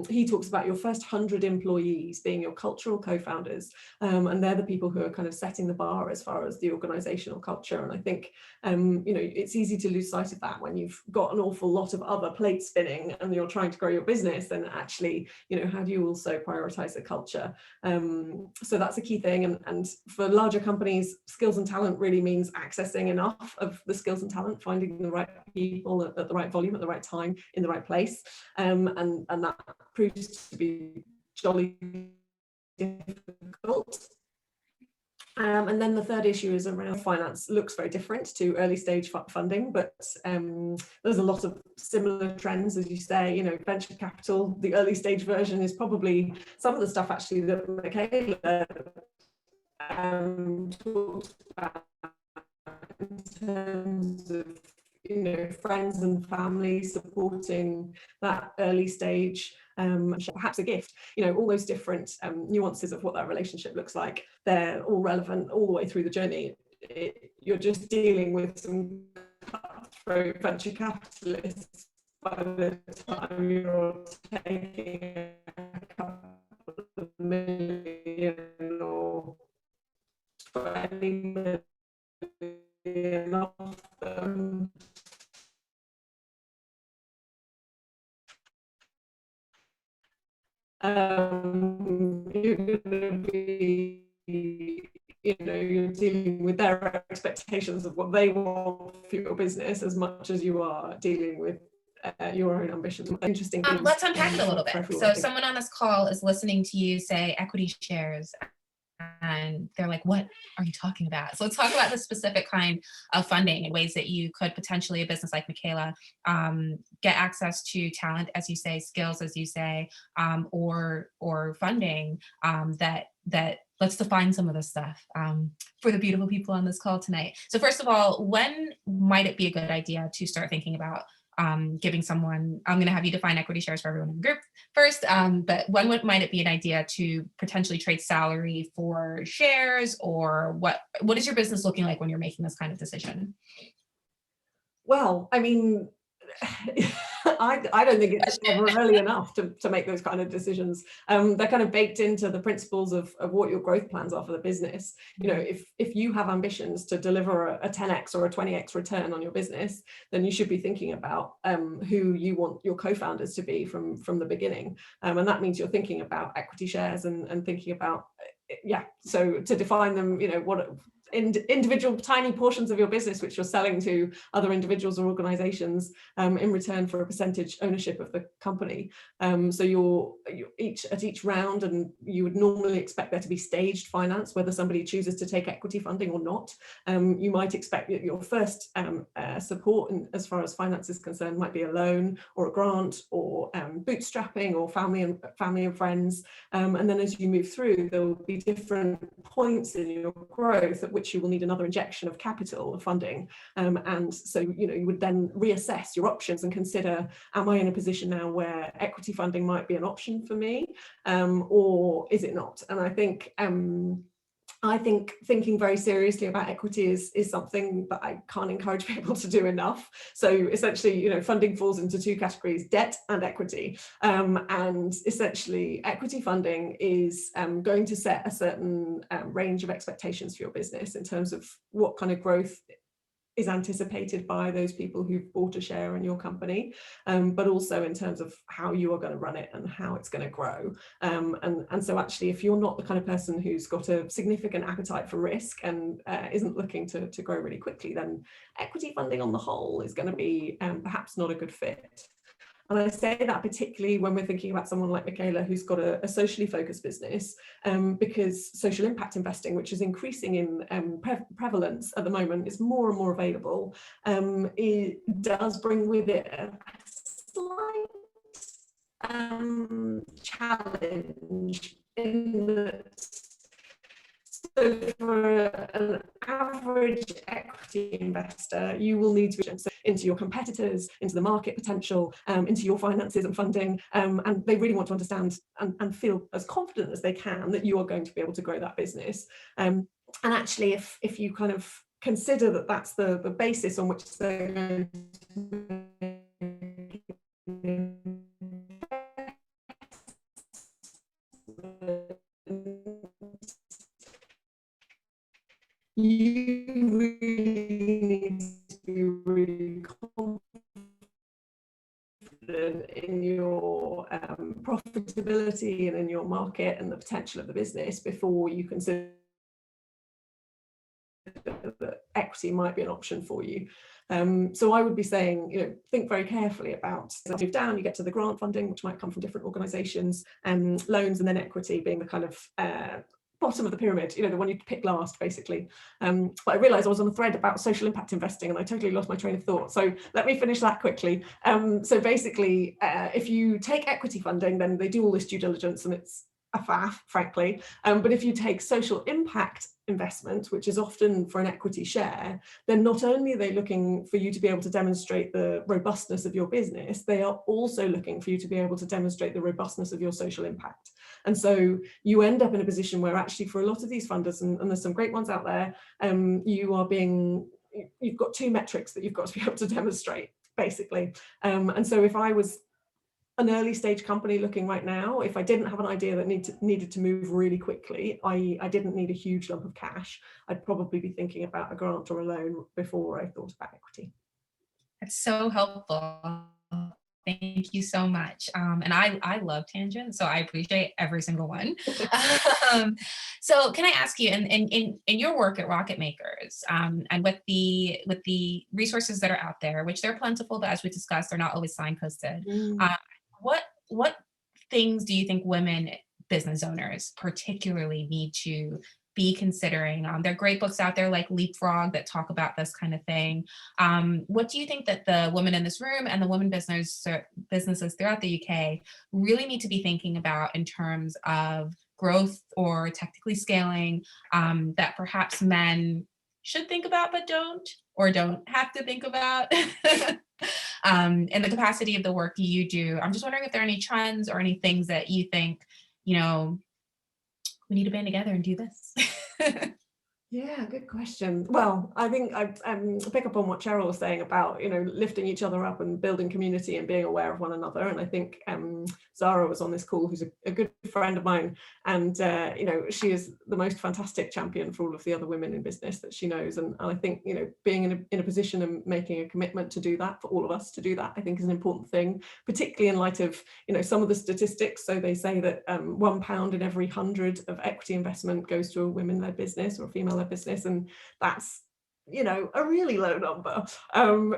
he talks about your first 100 employees being your cultural co-founders, and they're the people who are kind of setting the bar as far as the organizational culture. And I think you know, it's easy to lose sight of that when you've got an awful lot of other plates spinning and you're trying to grow your business. And actually, you know, how do you also prioritize the culture? So that's a key thing. And for larger companies, skills and talent really means accessing enough of the skills and talent, finding the right people at the right volume, at the right time, in the right place. And that proves to be jolly difficult. And then the third issue is around finance. Looks very different to early stage funding, but there's a lot of similar trends, as you say. You know, venture capital, the early stage version is probably some of the stuff actually that Michaela talked about in terms of, you know, friends and family supporting that early stage, perhaps a gift, you know, all those different nuances of what that relationship looks like. They're all relevant all the way through the journey. You're just dealing with some cutthroat venture capitalists by the time you're taking a couple of million or 20 million off them. You're going to be, you know, you're dealing with their expectations of what they want for your business as much as you are dealing with your own ambitions. Interesting. Let's unpack it a little bit. So someone on this call is listening to you say equity shares, and they're like, what are you talking about? So let's talk about the specific kind of funding and ways that you could potentially, a business like Michaela, get access to talent, as you say, skills, as you say, or funding that let's define some of this stuff for the beautiful people on this call tonight. So first of all, when might it be a good idea to start thinking about giving someone, I'm going to have you define equity shares for everyone in the group first, but might it be an idea to potentially trade salary for shares, or what is your business looking like when you're making this kind of decision? Well, I mean, I don't think it's ever early enough to make those kind of decisions. They're kind of baked into the principles of what your growth plans are for the business. You know, if you have ambitions to deliver a 10x or a 20x return on your business, then you should be thinking about who you want your co-founders to be from the beginning. And that means you're thinking about equity shares and thinking about, so to define them, you know, what individual tiny portions of your business which you're selling to other individuals or organizations in return for a percentage ownership of the company. So you're at each round, and you would normally expect there to be staged finance, whether somebody chooses to take equity funding or not. You might expect that your first support, as far as finance is concerned, might be a loan or a grant or bootstrapping or family and friends. And then as you move through, there will be different points in your growth at which you will need another injection of capital or funding. And so, you know, you would then reassess your options and consider, am I in a position now where equity funding might be an option for me, or is it not? And I think thinking very seriously about equity is something that I can't encourage people to do enough. So essentially, you know, funding falls into two categories: debt and equity. And essentially, equity funding is going to set a certain range of expectations for your business in terms of what kind of growth is anticipated by those people who've bought a share in your company, but also in terms of how you are going to run it and how it's going to grow. And so actually, if you're not the kind of person who's got a significant appetite for risk and isn't looking to grow really quickly, then equity funding on the whole is going to be perhaps not a good fit. And I say that particularly when we're thinking about someone like Michaela, who's got a socially focused business, because social impact investing, which is increasing in prevalence at the moment, is more and more available. It does bring with it a slight challenge in that. So for an average equity investor, you will need to look into your competitors, into the market potential, into your finances and funding, and they really want to understand and feel as confident as they can that you are going to be able to grow that business. And actually, if you kind of consider that that's the basis on which they're going to you really need to be really confident in your profitability and in your market and the potential of the business before you consider that equity might be an option for you. So I would be saying, you know, think very carefully about, as you move down, you get to the grant funding, which might come from different organisations, and loans, and then equity being the kind of bottom of the pyramid, you know, the one you pick last, basically. But I realised I was on a thread about social impact investing and I totally lost my train of thought. So let me finish that quickly. So basically, if you take equity funding, then they do all this due diligence and it's a faff, frankly. But if you take social impact investment, which is often for an equity share, then not only are they looking for you to be able to demonstrate the robustness of your business, they are also looking for you to be able to demonstrate the robustness of your social impact. And so you end up in a position where actually for a lot of these funders, and there's some great ones out there, you've got two metrics that you've got to be able to demonstrate, basically. And so if I was an early stage company looking right now, if I didn't have an idea that needed to move really quickly, I didn't need a huge lump of cash, I'd probably be thinking about a grant or a loan before I thought about equity. That's so helpful. Thank you so much. And I love tangents, so I appreciate every single one. So can I ask you, in your work at Rocket Makers, and with the resources that are out there, which they're plentiful, but as we discussed, they're not always signposted. What things do you think women business owners particularly need to be considering? There are great books out there like Leapfrog that talk about this kind of thing. What do you think that the women in this room and the women businesses throughout the UK really need to be thinking about in terms of growth or technically scaling, that perhaps men should think about but don't, or don't have to think about in the capacity of the work you do. I'm just wondering if there are any trends or any things that you think, we need to band together and do this. Yeah, good question. Well, I think I pick up on what Cheryl was saying about, lifting each other up and building community and being aware of one another. And I think Zara was on this call, who's a good friend of mine. And, she is the most fantastic champion for all of the other women in business that she knows. And I think, being in a position and making a commitment to do that, for all of us to do that, I think is an important thing, particularly in light of, some of the statistics. So they say that £1 in every 100 of equity investment goes to a women-led business or a female business, and that's a really low number.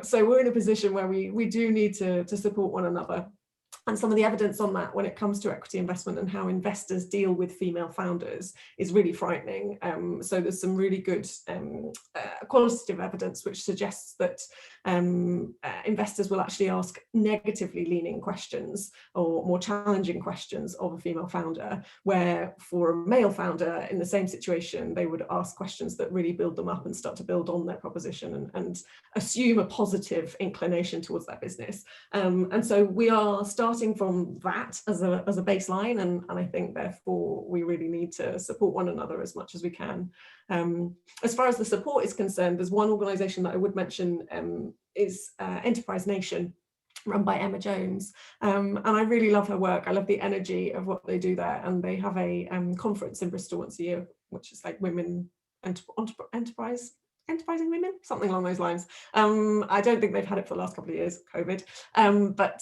So we're in a position where we do need to support one another. And some of the evidence on that when it comes to equity investment and how investors deal with female founders is really frightening. So there's some really good qualitative evidence which suggests that investors will actually ask negatively leaning questions or more challenging questions of a female founder, where for a male founder in the same situation, they would ask questions that really build them up and start to build on their proposition and assume a positive inclination towards that business. And so we are starting from that as a baseline, and I think therefore we really need to support one another as much as we can. As far as the support is concerned, there's one organisation that I would mention is Enterprise Nation, run by Emma Jones, and I really love her work. I love the energy of what they do there, and they have a conference in Bristol once a year, which is like women enterprising women, something along those lines. I don't think they've had it for the last couple of years, COVID, but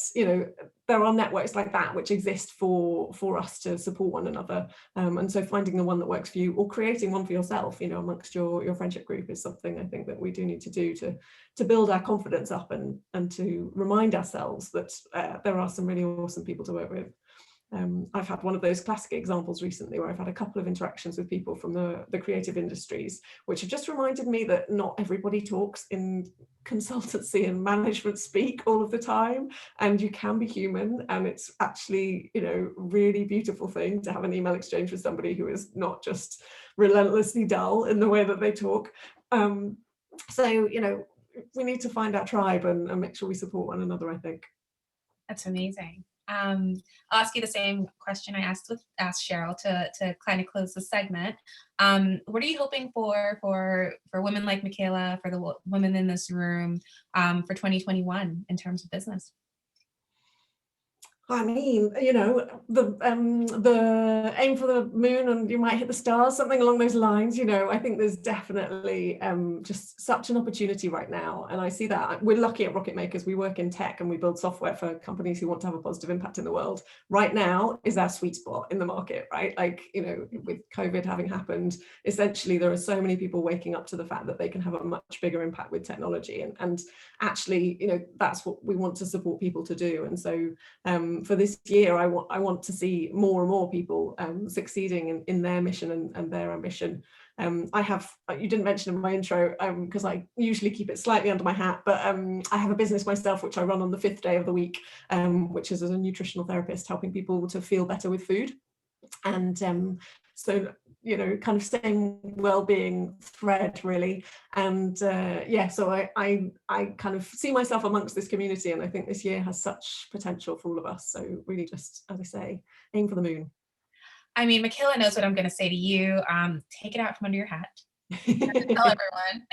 there are networks like that which exist for us to support one another, and so finding the one that works for you or creating one for yourself, amongst your friendship group, is something I think that we do need to do to build our confidence up and to remind ourselves that there are some really awesome people to work with. I've had one of those classic examples recently where I've had a couple of interactions with people from the creative industries, which have just reminded me that not everybody talks in consultancy and management speak all of the time, and you can be human, and it's actually, really beautiful thing to have an email exchange with somebody who is not just relentlessly dull in the way that they talk. So, we need to find our tribe and make sure we support one another, I think. That's amazing. I'll ask you the same question I asked Cheryl to kind of close the segment. What are you hoping for women like Michaela, for the women in this room, for 2021 in terms of business? I mean, the aim for the moon and you might hit the stars, something along those lines. I think there's definitely just such an opportunity right now. And I see that. We're lucky at Rocket Makers. We work in tech and we build software for companies who want to have a positive impact in the world. Right now is our sweet spot in the market, right? Like, with COVID having happened, essentially there are so many people waking up to the fact that they can have a much bigger impact with technology. And actually, that's what we want to support people to do. And so for this year, I want to see more and more people succeeding in their mission and their ambition. You didn't mention in my intro, because I usually keep it slightly under my hat, but I have a business myself, which I run on the 5th day of the week, which is as a nutritional therapist, helping people to feel better with food. And so, kind of same well-being thread, really. And so I kind of see myself amongst this community, and I think this year has such potential for all of us. So really just, as I say, aim for the moon. I mean, Michaela knows what I'm going to say to you. Take it out from under your hat. Tell everyone.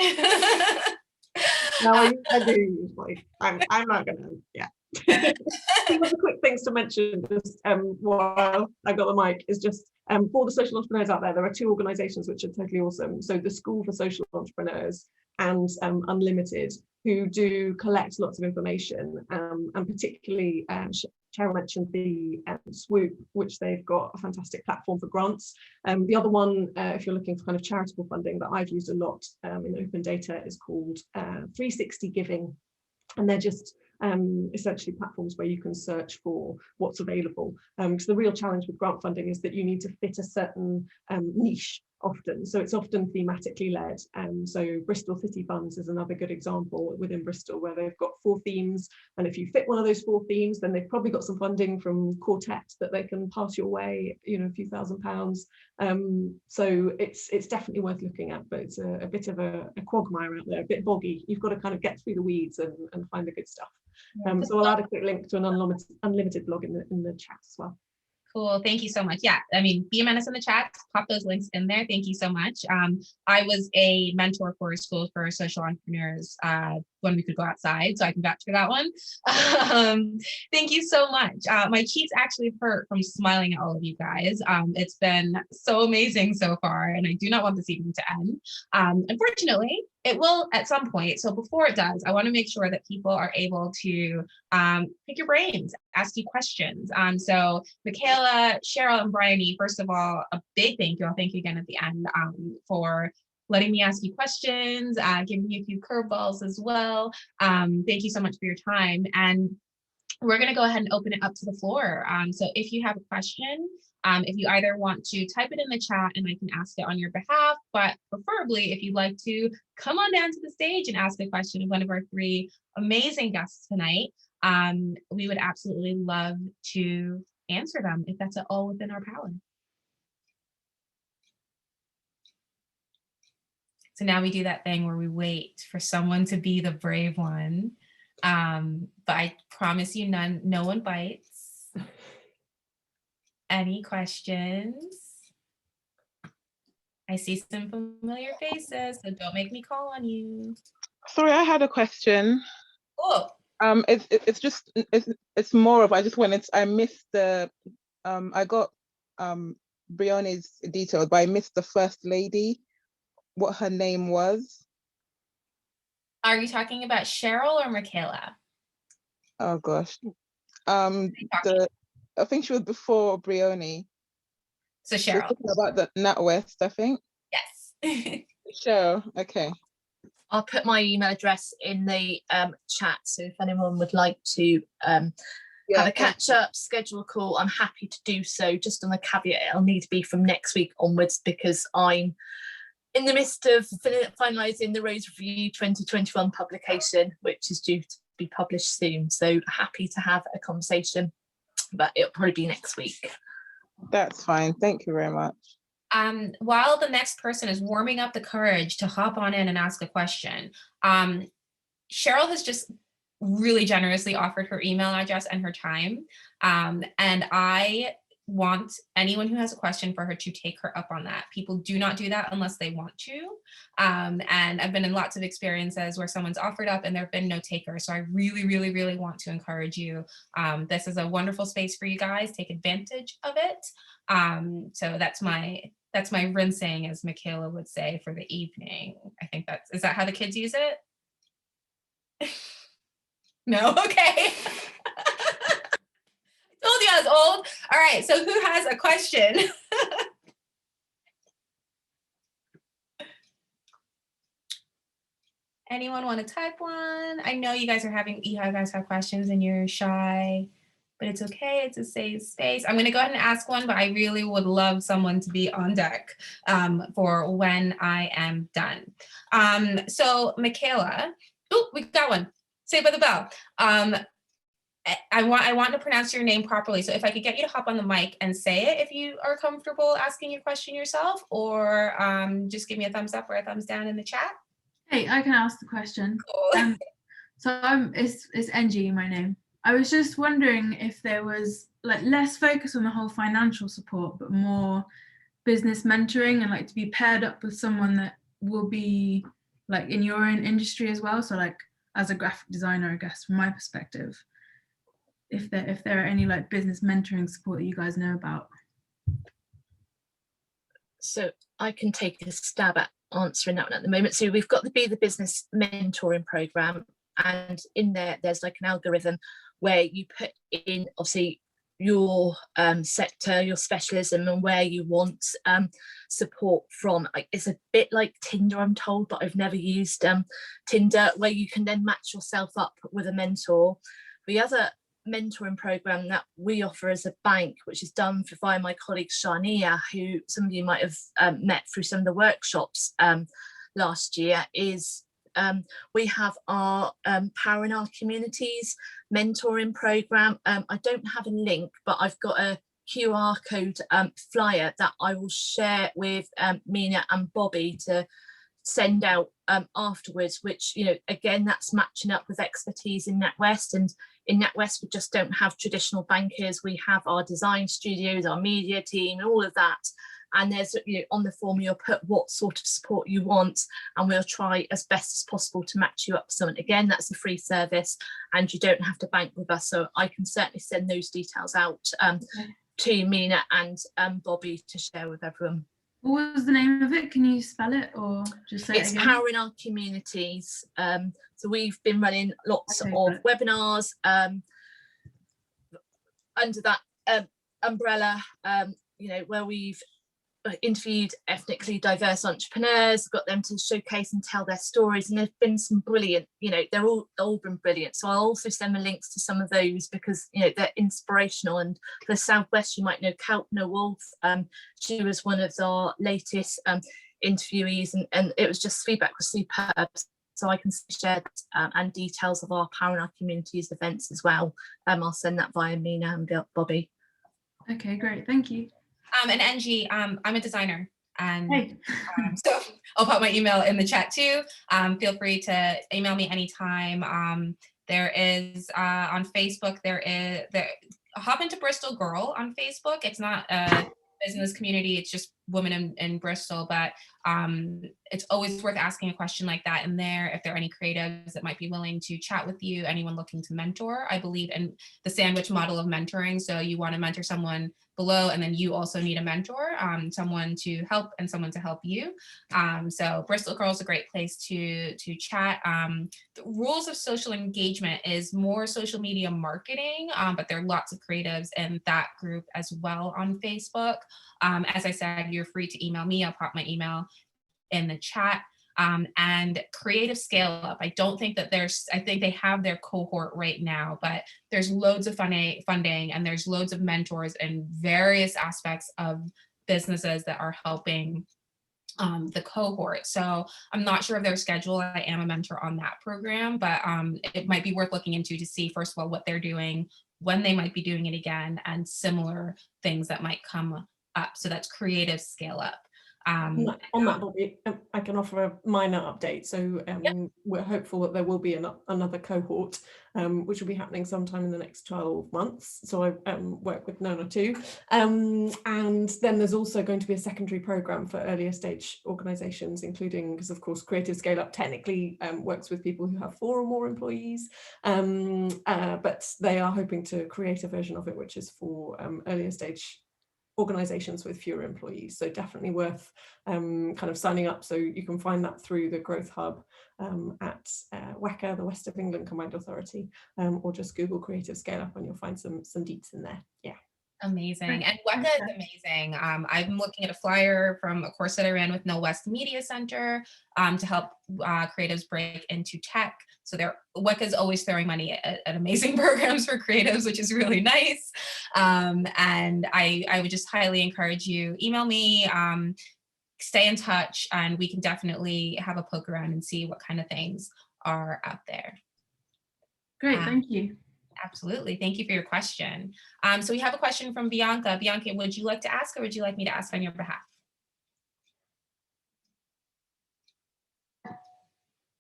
No, I do usually. I'm not going to, yeah. One of the quick things to mention, just while I got the mic, is just for the social entrepreneurs out there are 2 organisations which are totally awesome. So the School for Social Entrepreneurs and Unlimited, who do collect lots of information, and particularly Cheryl mentioned the Swoop, which they've got a fantastic platform for grants. The other one, if you're looking for kind of charitable funding that I've used a lot in open data, is called 360 Giving, and they're just essentially platforms where you can search for what's available, because the real challenge with grant funding is that you need to fit a certain niche often. So it's often thematically led. So Bristol City Funds is another good example within Bristol, where they've got 4 themes. And if you fit one of those 4 themes, then they've probably got some funding from Quartet that they can pass your way, you know, a few £1,000s. So it's definitely worth looking at, but it's a bit of a quagmire out there, a bit boggy. You've got to kind of get through the weeds and find the good stuff. So I'll add a quick link to an unlimited blog in the chat as well. Cool. Thank you so much. Yeah, I mean, BMNS in the chat, pop those links in there. Thank you so much. I was a mentor for a school for social entrepreneurs when we could go outside, so I can vouch for that one. Thank you so much. My cheeks actually hurt from smiling at all of you guys. It's been so amazing so far, and I do not want this evening to end. Unfortunately, it will at some point. So before it does, I want to make sure that people are able to pick your brains, ask you questions. So Michaela, Cheryl, and Bryony, first of all, a big thank you. I'll thank you again at the end for letting me ask you questions, giving you a few curveballs as well. Thank you so much for your time. And we're going to go ahead and open it up to the floor. So if you have a question, if you either want to type it in the chat and I can ask it on your behalf, but preferably if you'd like to come on down to the stage and ask a question of one of our 3 amazing guests tonight, we would absolutely love to answer them if that's at all within our power. So now we do that thing where we wait for someone to be the brave one. But I promise you no one bites. Any questions? I see some familiar faces, so don't make me call on you. Sorry, I had a question. Oh. It's more of, I missed the, I got Brianna's details, but I missed the first lady, what her name was. Are you talking about Cheryl or Michaela? Oh gosh. I think she was before Brioni. So Cheryl. About the NatWest, I think. Yes. Cheryl, okay. I'll put my email address in the chat, so if anyone would like to have a catch up, schedule a call, I'm happy to do so. Just on the caveat, it'll need to be from next week onwards because I'm in the midst of finalising the Rose Review 2021 publication, which is due to be published soon. So happy to have a conversation, but it'll probably be next week. That's fine. Thank you very much. While the next person is warming up the courage to hop on in and ask a question, Cheryl has just really generously offered her email address and her time. And I want anyone who has a question for her to take her up on that. People do not do that unless they want to. And I've been in lots of experiences where someone's offered up and there have been no takers. So I really, really, really want to encourage you. This is a wonderful space for you guys. Take advantage of it. So that's my rinsing, as Michaela would say, for the evening. I think is that how the kids use it? No? Okay. I told you I was old. All right, so who has a question? Anyone want to type one? I know you guys have questions and you're shy, but it's okay. It's a safe space. I'm going to go ahead and ask one, but I really would love someone to be on deck for when I am done. So Michaela, oh, we got one. Saved by the bell. I want to pronounce your name properly. So if I could get you to hop on the mic and say it if you are comfortable asking your question yourself, or just give me a thumbs up or a thumbs down in the chat. Hey, I can ask the question. Cool. It's NG, my name. I was just wondering if there was like less focus on the whole financial support, but more business mentoring and like to be paired up with someone that will be like in your own industry as well. So like as a graphic designer, I guess, from my perspective, if there are any like business mentoring support that you guys know about. So I can take a stab at answering that one at the moment. So we've got the Be the Business mentoring program, and in there's like an algorithm where you put in obviously your sector, your specialism, and where you want support from. It's a bit like Tinder, I'm told, but I've never used Tinder, where you can then match yourself up with a mentor. The other mentoring program that we offer as a bank, which is done via my colleague Shania, who some of you might have met through some of the workshops last year, is we have our Power in Our Communities mentoring program. I don't have a link, but I've got a QR code flyer that I will share with Mina and Bobby to send out afterwards, which, you know, again, that's matching up with expertise in NatWest. And in NatWest, we just don't have traditional bankers. We have our design studios, our media team, and all of that. And there's, you know, on the form you'll put what sort of support you want, and we'll try as best as possible to match you up with someone. Again, that's a free service, and you don't have to bank with us. So I can certainly send those details out to Mina and Bobby to share with everyone. What was the name of it? Can you spell it or just say It's it again? Power in Our Communities. So we've been running lots of webinars under that umbrella, you know, where we've interviewed ethnically diverse entrepreneurs, got them to showcase and tell their stories, and there've been some brilliant, you know, they're all been brilliant. So I'll also send the links to some of those, because, you know, they're inspirational. And for the Southwest, you might know Kalpna Wolf. She was one of our latest interviewees, and it was just, feedback was superb. So I can share that, and details of our Power in Our Communities events as well. I'll send that via Mina and Bobby. Okay, great, thank you. And Angie, I'm a designer, and Hey. so I'll put my email in the chat too. Feel free to email me anytime. There is on Facebook, hop into Bristol Girl on Facebook. It's not a business community, it's just women in Bristol, but it's always worth asking a question like that in there. If there are any creatives that might be willing to chat with you, anyone looking to mentor. I believe in the sandwich model of mentoring. So you want to mentor someone below, and then you also need a mentor, someone to help and someone to help you. So Bristol Girl is a great place to chat. The rules of social engagement is more social media marketing, but there are lots of creatives in that group as well on Facebook. As I said, you're free to email me. I'll pop my email in the chat. And Creative Scale Up. I don't think that I think they have their cohort right now, but there's loads of funding, and there's loads of mentors in various aspects of businesses that are helping the cohort. So I'm not sure of their schedule. I am a mentor on that program, but it might be worth looking into to see, first of all, what they're doing, when they might be doing it again, and similar things that might come up. So that's Creative Scale Up. On that, Bobby, I can offer a minor update. So we're hopeful that there will be another cohort, which will be happening sometime in the next 12 months. So I work with Nona too. And then there's also going to be a secondary program for earlier stage organizations, including, because of course Creative Scale Up technically works with people who have 4 or more employees, but they are hoping to create a version of it which is for earlier stage organizations with fewer employees. So definitely worth kind of signing up. So you can find that through the Growth Hub at WECA, the West of England Combined Authority, or just Google Creative Scale Up and you'll find some deets in there. Yeah. Amazing. And WECA is amazing. I'm looking at a flyer from a course that I ran with NatWest Media Center to help creatives break into tech. So WECA is always throwing money at amazing programs for creatives, which is really nice. And I would just highly encourage you, email me, stay in touch, and we can definitely have a poke around and see what kind of things are out there. Great, thank you. Absolutely. Thank you for your question. So we have a question from Bianca. Bianca, would you like to ask, or would you like me to ask on your behalf?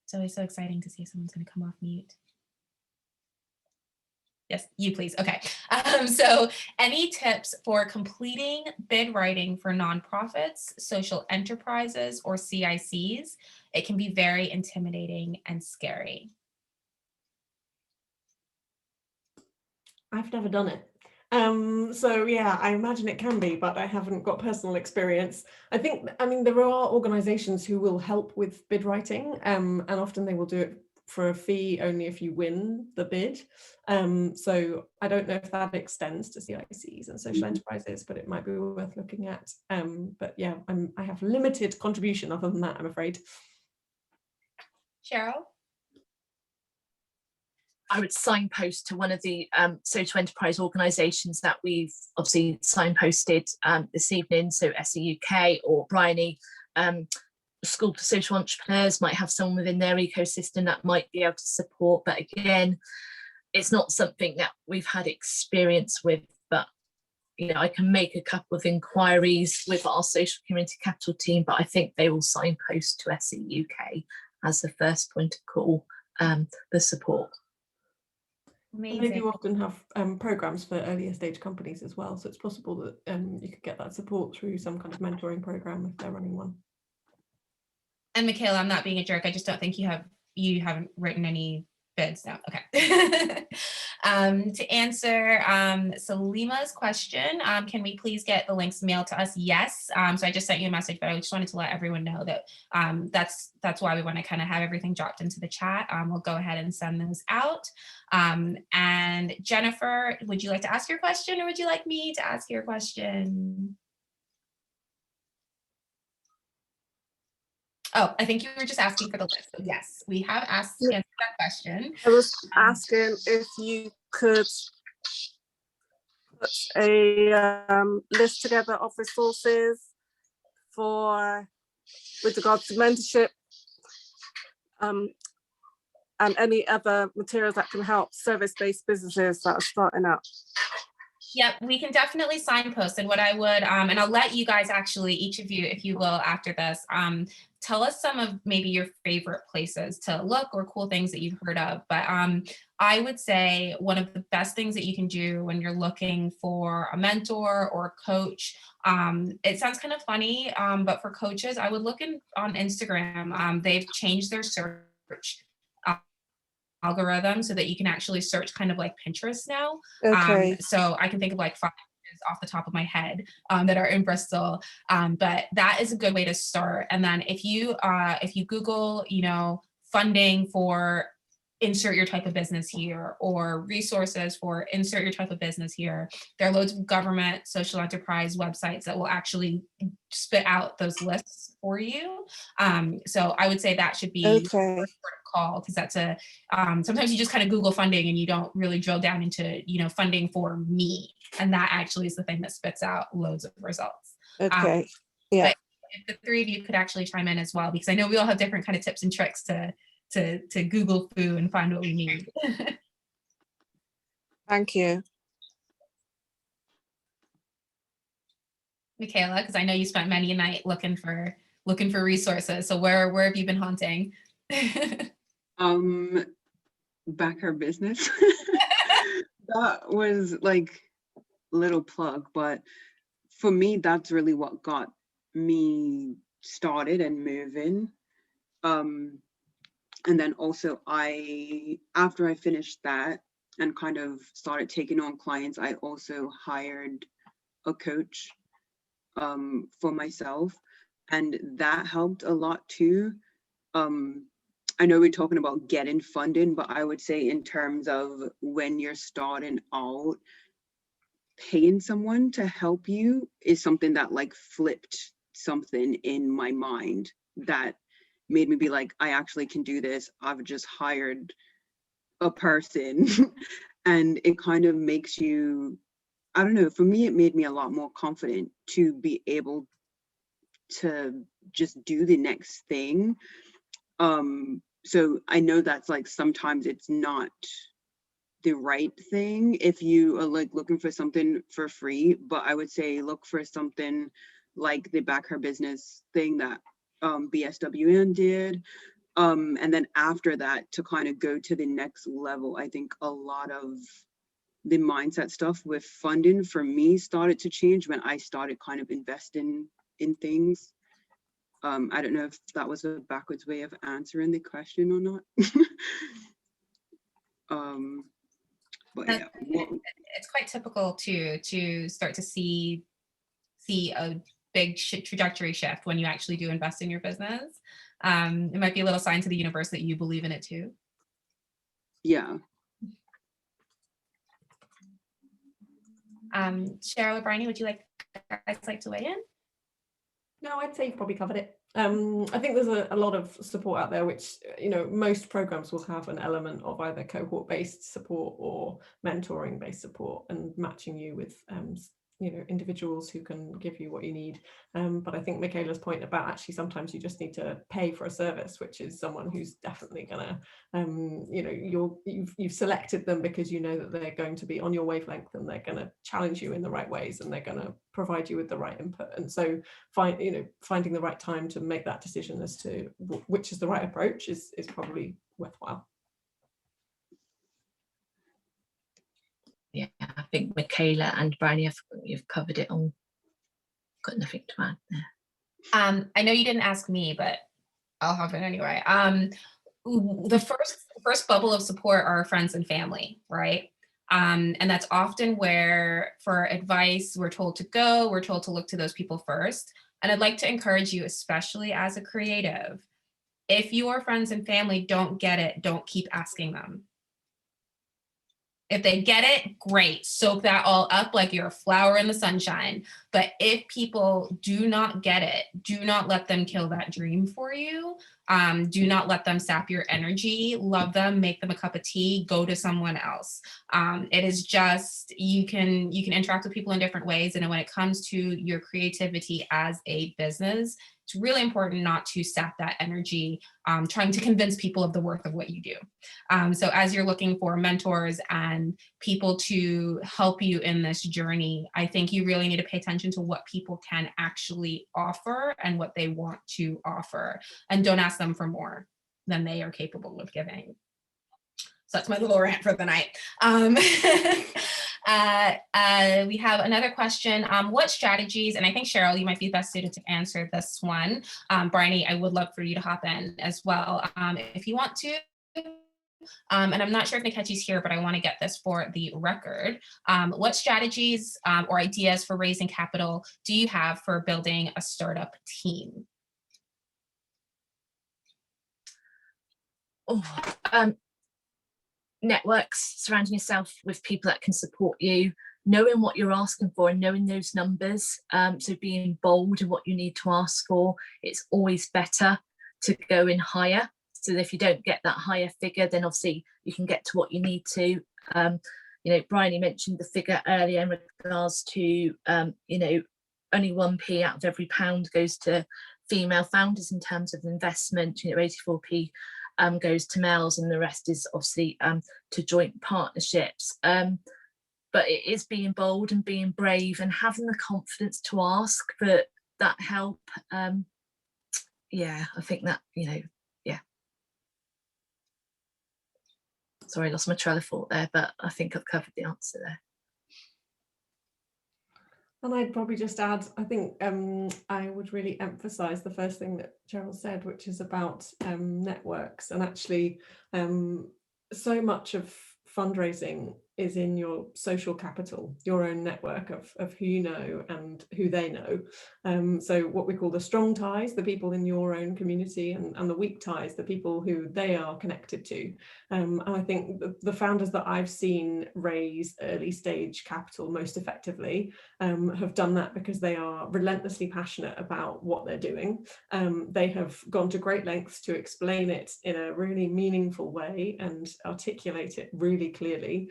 It's always so exciting to see if someone's going to come off mute. Yes, you please. Okay. So any tips for completing bid writing for nonprofits, social enterprises, or CICs? It can be very intimidating and scary. I've never done it. So yeah, I imagine it can be, but I haven't got personal experience. I mean, there are organizations who will help with bid writing, and often they will do it for a fee only if you win the bid. So I don't know if that extends to CICs and social enterprises, but it might be worth looking at. But yeah, I have limited contribution other than that, I'm afraid. Cheryl? I would signpost to one of the social enterprise organisations that we've obviously signposted this evening, so SE UK or Bryony. School for Social Entrepreneurs might have someone within their ecosystem that might be able to support, but again, it's not something that we've had experience with. But I can make a couple of inquiries with our social community capital team, but I think they will signpost to SE UK as the first point of call, the support. Amazing. They do often have programs for earlier stage companies as well, so it's possible that you could get that support through some kind of mentoring program if they're running one. And Michaela, I'm not being a jerk. I just don't think you haven't written any bids now. Okay. To answer Salima's question, can we please get the links mailed to us? Yes. So I just sent you a message, but I just wanted to let everyone know that that's why we want to kind of have everything dropped into the chat. We'll go ahead and send those out. And Jennifer, would you like to ask your question, or would you like me to ask your question? Oh, I think you were just asking for the list. So yes, we have answered that question. I was asking if you could put a list together of resources with regards to mentorship and any other materials that can help service-based businesses that are starting out. Yep, we can definitely signpost. And what I would, and I'll let you guys actually, each of you, if you will, after this, tell us some of maybe your favorite places to look or cool things that you've heard of. But I would say one of the best things that you can do when you're looking for a mentor or a coach, it sounds kind of funny, but for coaches, I would look on Instagram. They've changed their search algorithm so that you can actually search kind of like Pinterest now. Okay. So I can think of like 5 off the top of my head that are in Bristol, but that is a good way to start. And then if you Google, funding for insert your type of business here, or resources for insert your type of business here, there are loads of government social enterprise websites that will actually spit out those lists for you. So I would say that should be okay. call, because that's sometimes you just kind of Google funding and you don't really drill down into funding for me, and that actually is the thing that spits out loads of results. Okay. Yeah. But if the three of you could actually chime in as well, because I know we all have different kind of tips and tricks to Google foo and find what we need. Thank you. Michaela, because I know you spent many a night looking for resources. So where have you been hunting? Back Her Business. That was like a little plug, but for me, that's really what got me started and moving. And then also after I finished that and kind of started taking on clients, I also hired a coach for myself, and that helped a lot too. I know we're talking about getting funding, but I would say in terms of when you're starting out, paying someone to help you is something that like flipped something in my mind that made me be like, I actually can do this. I've just hired a person. And it kind of makes you, I don't know, for me, it made me a lot more confident to be able to just do the next thing. So I know that's like sometimes it's not the right thing if you are like looking for something for free, but I would say look for something like the Back Her Business thing that BSWN did. And then after that, to kind of go to the next level, I think a lot of the mindset stuff with funding for me started to change when I started kind of investing in things. I don't know if that was a backwards way of answering the question or not. But yeah, it's quite typical to start to see a big trajectory shift when you actually do invest in your business. It might be a little sign to the universe that you believe in it too. Yeah. Cheryl or Bryony, would you guys like to weigh in? No, I'd say you've probably covered it. I think there's a lot of support out there, which, you know, most programs will have an element of either cohort-based support or mentoring-based support, and matching you with you know, individuals who can give you what you need. But I think Michaela's point about actually sometimes you just need to pay for a service, which is someone who's definitely gonna, you know, you've selected them because you know that they're going to be on your wavelength, and they're going to challenge you in the right ways, and they're going to provide you with the right input. And so finding the right time to make that decision as to which is the right approach is probably worthwhile. Yeah, I think Michaela and Bryony, you've covered it all. Got nothing to add there. I know you didn't ask me, but I'll hop in anyway. The first bubble of support are friends and family, right? And that's often where, for advice, we're told to go, we're told to look to those people first. And I'd like to encourage you, especially as a creative, if your friends and family don't get it, don't keep asking them. If they get it, great, soak that all up like you're a flower in the sunshine. But if people do not get it, do not let them kill that dream for you. Do not let them sap your energy. Love them, make them a cup of tea, go to someone else. It is just, you can interact with people in different ways. And when it comes to your creativity as a business, it's really important not to sap that energy trying to convince people of the worth of what you do. So as you're looking for mentors and people to help you in this journey, I think you really need to pay attention to what people can actually offer and what they want to offer. And don't ask them for more than they are capable of giving. So that's my little rant for the night. We have another question. What strategies, and I think Cheryl, you might be best suited to answer this one. Bryony, I would love for you to hop in as well if you want to. And I'm not sure if Nkechi's here, but I want to get this for the record. What strategies or ideas for raising capital do you have for building a startup team? Networks, surrounding yourself with people that can support you, knowing what you're asking for and knowing those numbers. So being bold in what you need to ask for. It's always better to go in higher. So if you don't get that higher figure, then obviously you can get to what you need to. You know, Bryony mentioned the figure earlier in regards to, you know, only 1p out of every pound goes to female founders in terms of investment. You know, 84p goes to males, and the rest is obviously to joint partnerships. But it is being bold and being brave and having the confidence to ask for that help. Yeah, I think that, you know, yeah. Sorry, I lost my trail of thought there, but I think I've covered the answer there. And I'd probably just add, I think I would really emphasize the first thing that Cheryl said, which is about networks. And actually, so much of fundraising is in your social capital, your own network of who you know and who they know. So what we call the strong ties, the people in your own community, and the weak ties, the people who they are connected to. And I think the founders that I've seen raise early stage capital most effectively have done that because they are relentlessly passionate about what they're doing. They have gone to great lengths to explain it in a really meaningful way and articulate it really clearly,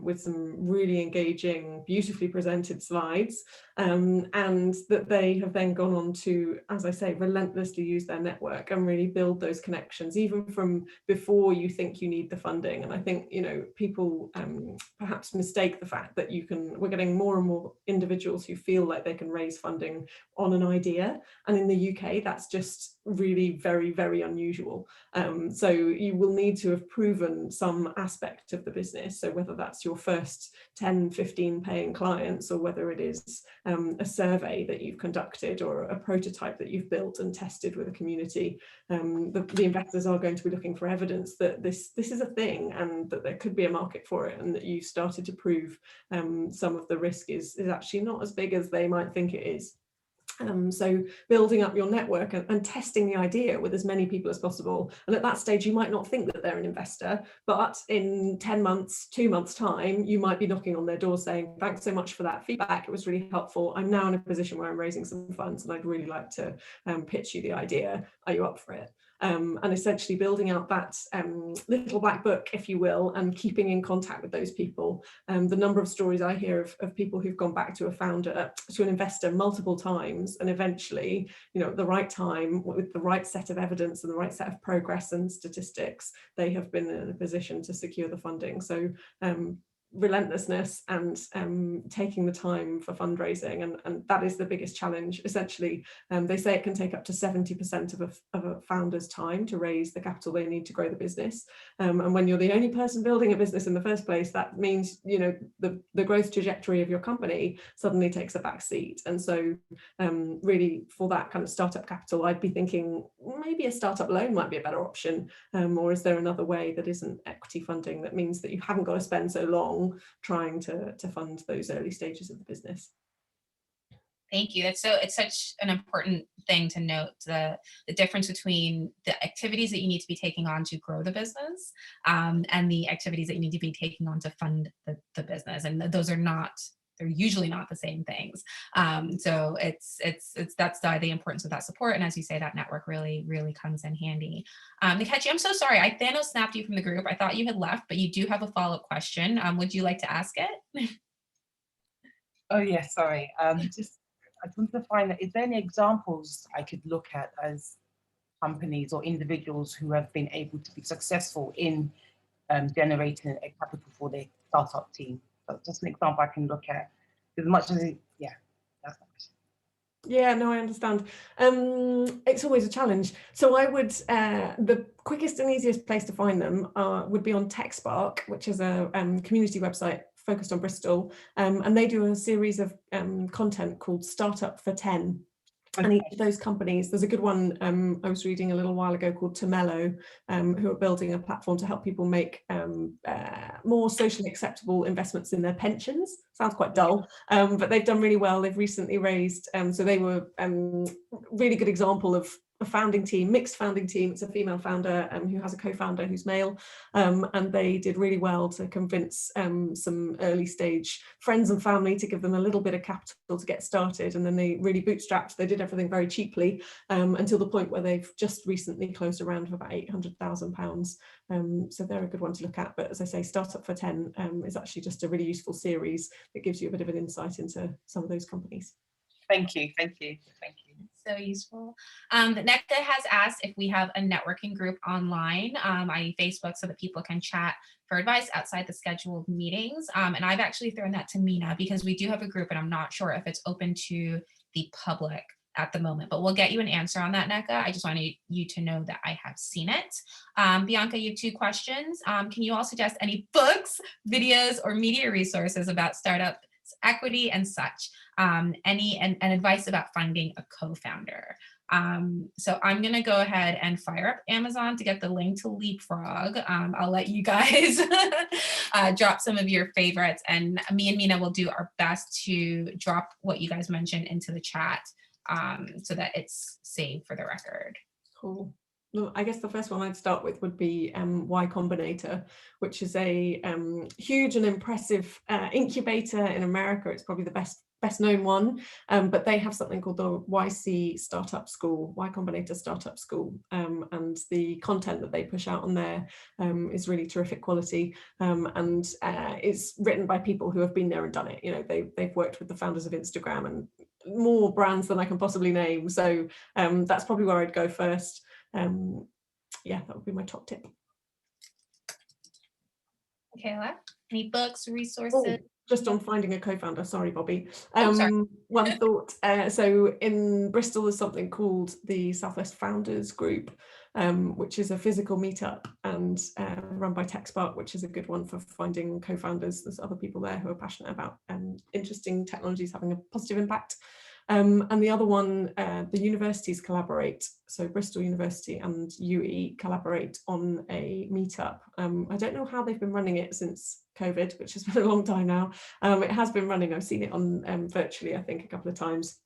with some really engaging, beautifully presented slides, and that they have then gone on to, as I say, relentlessly use their network and really build those connections, even from before you think you need the funding. And I think, you know, people perhaps mistake the fact that we're getting more and more individuals who feel like they can raise funding on an idea. And in the UK, that's just really very, very unusual. So you will need to have proven some aspect of the business. So whether that's your first 10, 15 paying clients, or whether it is a survey that you've conducted or a prototype that you've built and tested with a community, the investors are going to be looking for evidence that this is a thing and that there could be a market for it, and that you've started to prove some of the risk is actually not as big as they might think it is. So building up your network and testing the idea with as many people as possible. And at that stage, you might not think that they're an investor, but in 10 months, 2 months time, you might be knocking on their door saying, thanks so much for that feedback. It was really helpful. I'm now in a position where I'm raising some funds and I'd really like to pitch you the idea. Are you up for it? And essentially building out that little black book, if you will, and keeping in contact with those people. The number of stories I hear of people who've gone back to a founder, to an investor multiple times, and eventually, you know, at the right time, with the right set of evidence and the right set of progress and statistics, they have been in a position to secure the funding. So relentlessness and taking the time for fundraising, and that is the biggest challenge. Essentially, they say it can take up to 70% of a founder's time to raise the capital they need to grow the business, and when you're the only person building a business in the first place, that means, you know, the growth trajectory of your company suddenly takes a back seat. And so really, for that kind of startup capital, I'd be thinking maybe a startup loan might be a better option, or is there another way that isn't equity funding, that means that you haven't got to spend so long trying to fund those early stages of the business. Thank you. It's such an important thing to note, the difference between the activities that you need to be taking on to grow the business, and the activities that you need to be taking on to fund the business. And those are not, they're usually not the same things. So that's the importance of that support. And as you say, that network really, really comes in handy. Nikechi, I'm so sorry. I Thanos snapped you from the group. I thought you had left, but you do have a follow-up question. Would you like to ask it? Oh yeah, sorry. I just want to find out, is there any examples I could look at as companies or individuals who have been able to be successful in generating a capital for their startup team? So just an example I can look at. As much as that's the question. Yeah, no, I understand. It's always a challenge. So I would, the quickest and easiest place to find them would be on TechSpark, which is a community website focused on Bristol, and they do a series of content called Startup for 10. And each of those companies, there's a good one I was reading a little while ago called Tomelo, who are building a platform to help people make more socially acceptable investments in their pensions. Sounds quite dull, but they've done really well. They've recently raised, so they were really good example of a founding team, mixed founding team. It's a female founder who has a co-founder who's male, and they did really well to convince some early stage friends and family to give them a little bit of capital to get started, and then they really bootstrapped. They did everything very cheaply until the point where they've just recently closed a round of about £800,000. So they're a good one to look at. But as I say, Startup for 10 is actually just a really useful series that gives you a bit of an insight into some of those companies. Thank you. So useful. Necta has asked if we have a networking group online, i.e. Facebook, so that people can chat for advice outside the scheduled meetings. And I've actually thrown that to Mina because we do have a group, and I'm not sure if it's open to the public at the moment, but we'll get you an answer on that, Necta. I just wanted you to know that I have seen it. Bianca, you have 2 questions. Can you all suggest any books, videos, or media resources about startup equity and such, and advice about finding a co-founder? So I'm gonna go ahead and fire up Amazon to get the link to Leapfrog. I'll let you guys drop some of your favorites, and me and Mina will do our best to drop what you guys mentioned into the chat, so that it's saved for the record. Cool. Well, I guess the first one I'd start with would be Y Combinator, which is a huge and impressive incubator in America. It's probably the best known one, but they have something called the YC Startup School, Y Combinator Startup School, and the content that they push out on there is really terrific quality, and is written by people who have been there and done it. You know, they've worked with the founders of Instagram and more brands than I can possibly name. So that's probably where I'd go first. Yeah, that would be my top tip. Michaela, any books, resources? Just on finding a co-founder, sorry, Bobby. Sorry. One thought, so in Bristol there's something called the Southwest Founders Group, which is a physical meetup and run by TechSpark, which is a good one for finding co-founders. There's other people there who are passionate about interesting technologies having a positive impact. And the other one, the universities collaborate. So Bristol University and UE collaborate on a meetup. I don't know how they've been running it since COVID, which has been a long time now. It has been running. I've seen it on virtually, I think, a couple of times.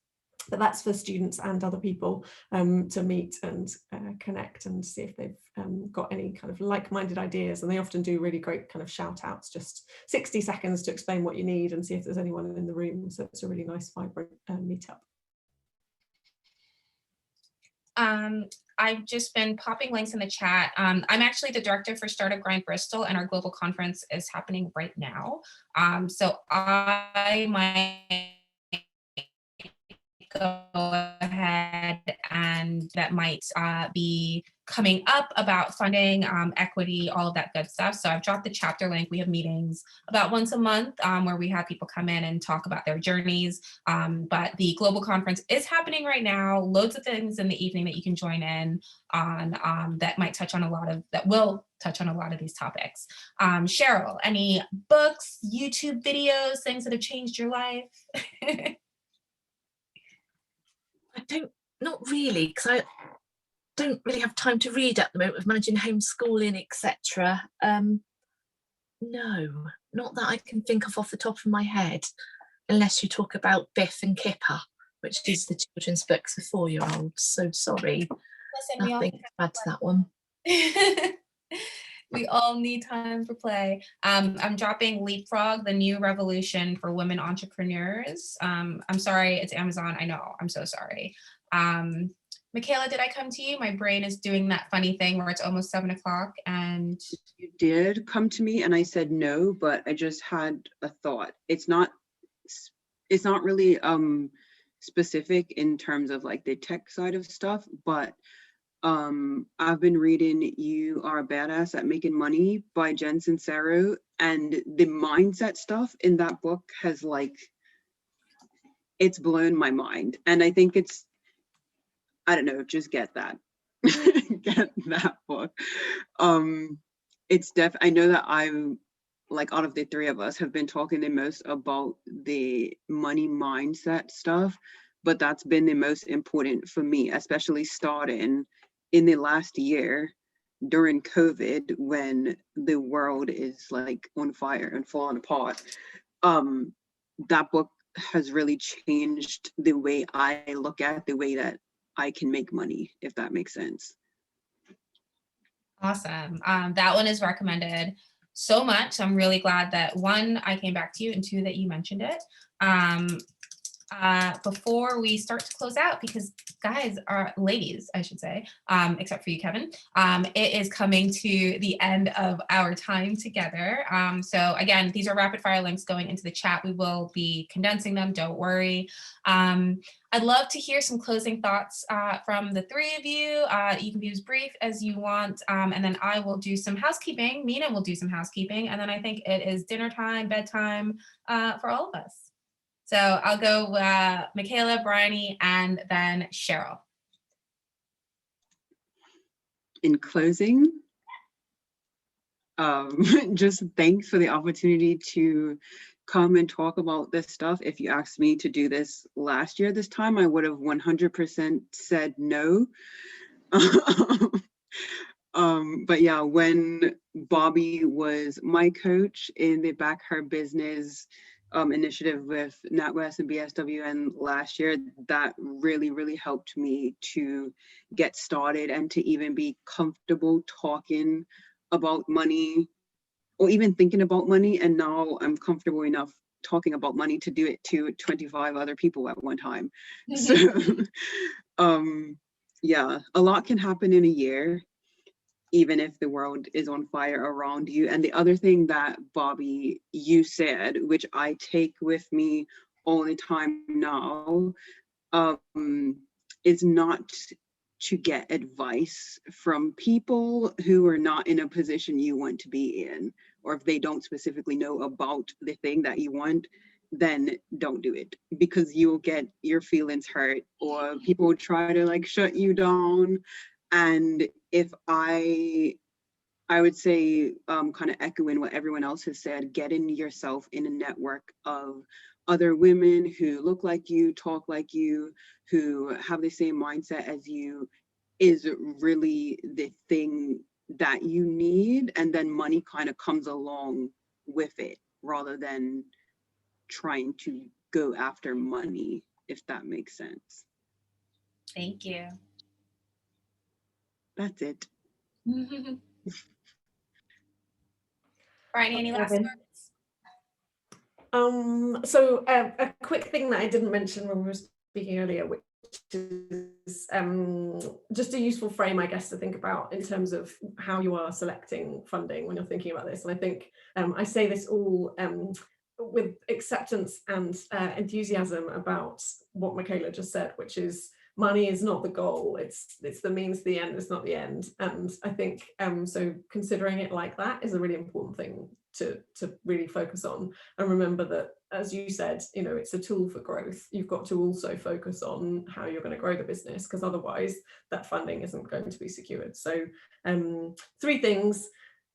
but that's for students and other people to meet and connect and see if they've got any kind of like-minded ideas. And they often do really great kind of shout outs, just 60 seconds to explain what you need and see if there's anyone in the room. So it's a really nice, vibrant meetup. I've just been popping links in the chat. I'm actually the director for Startup Grind Bristol, and our global conference is happening right now. So I might go ahead, and that might be coming up about funding, equity, all of that good stuff. So I've dropped the chapter link. We have meetings about once a month where we have people come in and talk about their journeys. But the global conference is happening right now. Loads of things in the evening that you can join in on that might touch on a lot of, that will touch on a lot of these topics. Cheryl, any books, YouTube videos, things that have changed your life? Not really, because I don't really have time to read at the moment with managing homeschooling, etc. No, not that I can think of off the top of my head, unless you talk about Biff and Kipper, which is the children's books for 4-year-olds. So sorry, Listen, nothing to add to that one. We all need time for play. I'm dropping Leapfrog, the new revolution for women entrepreneurs. I'm sorry, it's Amazon. I know, I'm so sorry. Michaela, did I come to you? My brain is doing that funny thing where it's almost 7 o'clock and... You did come to me and I said no, but I just had a thought. It's not really specific in terms of like the tech side of stuff, but I've been reading You Are a Badass at Making Money by Jen Sincero, and the mindset stuff in that book has it's blown my mind. And I think it's, I don't know, just get that. Get that book. It's I know that I'm out of the three of us have been talking the most about the money mindset stuff, but that's been the most important for me, especially starting in the last year during COVID, when the world is on fire and falling apart. That book has really changed the way I look at the way that I can make money, if that makes sense. Awesome. That one is recommended so much. I'm really glad that 1, I came back to you, and 2, that you mentioned it. Before we start to close out, because guys, ladies, I should say, except for you, Kevin, it is coming to the end of our time together. So again, these are rapid fire links going into the chat. We will be condensing them, don't worry. I'd love to hear some closing thoughts from the 3 of you. You can be as brief as you want, and then I will do some housekeeping. Mina will do some housekeeping, and then I think it is dinner time, bedtime for all of us. So I'll go Michaela, Bryony, and then Cheryl. In closing, just thanks for the opportunity to come and talk about this stuff. If you asked me to do this last year this time, I would have 100% said no. But yeah, when Bobby was my coach in the Back Her Business initiative with NatWest and BSWN last year, that really helped me to get started and to even be comfortable talking about money or even thinking about money. And now I'm comfortable enough talking about money to do it to 25 other people at one time. So yeah, a lot can happen in a year, even if the world is on fire around you. And the other thing that, Bobby, you said, which I take with me all the time now, is not to get advice from people who are not in a position you want to be in, or if they don't specifically know about the thing that you want, then don't do it, because you'll get your feelings hurt, or people will try to shut you down. And if I would say, kind of echoing what everyone else has said, getting yourself in a network of other women who look like you, talk like you, who have the same mindset as you is really the thing that you need. And then money kind of comes along with it, rather than trying to go after money. if that makes sense. Thank you. That's it. Brian, any last Kevin. words? So a quick thing that I didn't mention when we were speaking earlier, which is just a useful frame, I guess, to think about in terms of how you are selecting funding when you're thinking about this. And I think I say this all with acceptance and enthusiasm about what Michaela just said, which is money is not the goal, it's the means to the end, it's not the end. And I think so considering it like that is a really important thing to really focus on. And remember that, as you said, you know, it's a tool for growth. You've got to also focus on how you're going to grow the business, because otherwise that funding isn't going to be secured. So 3 things.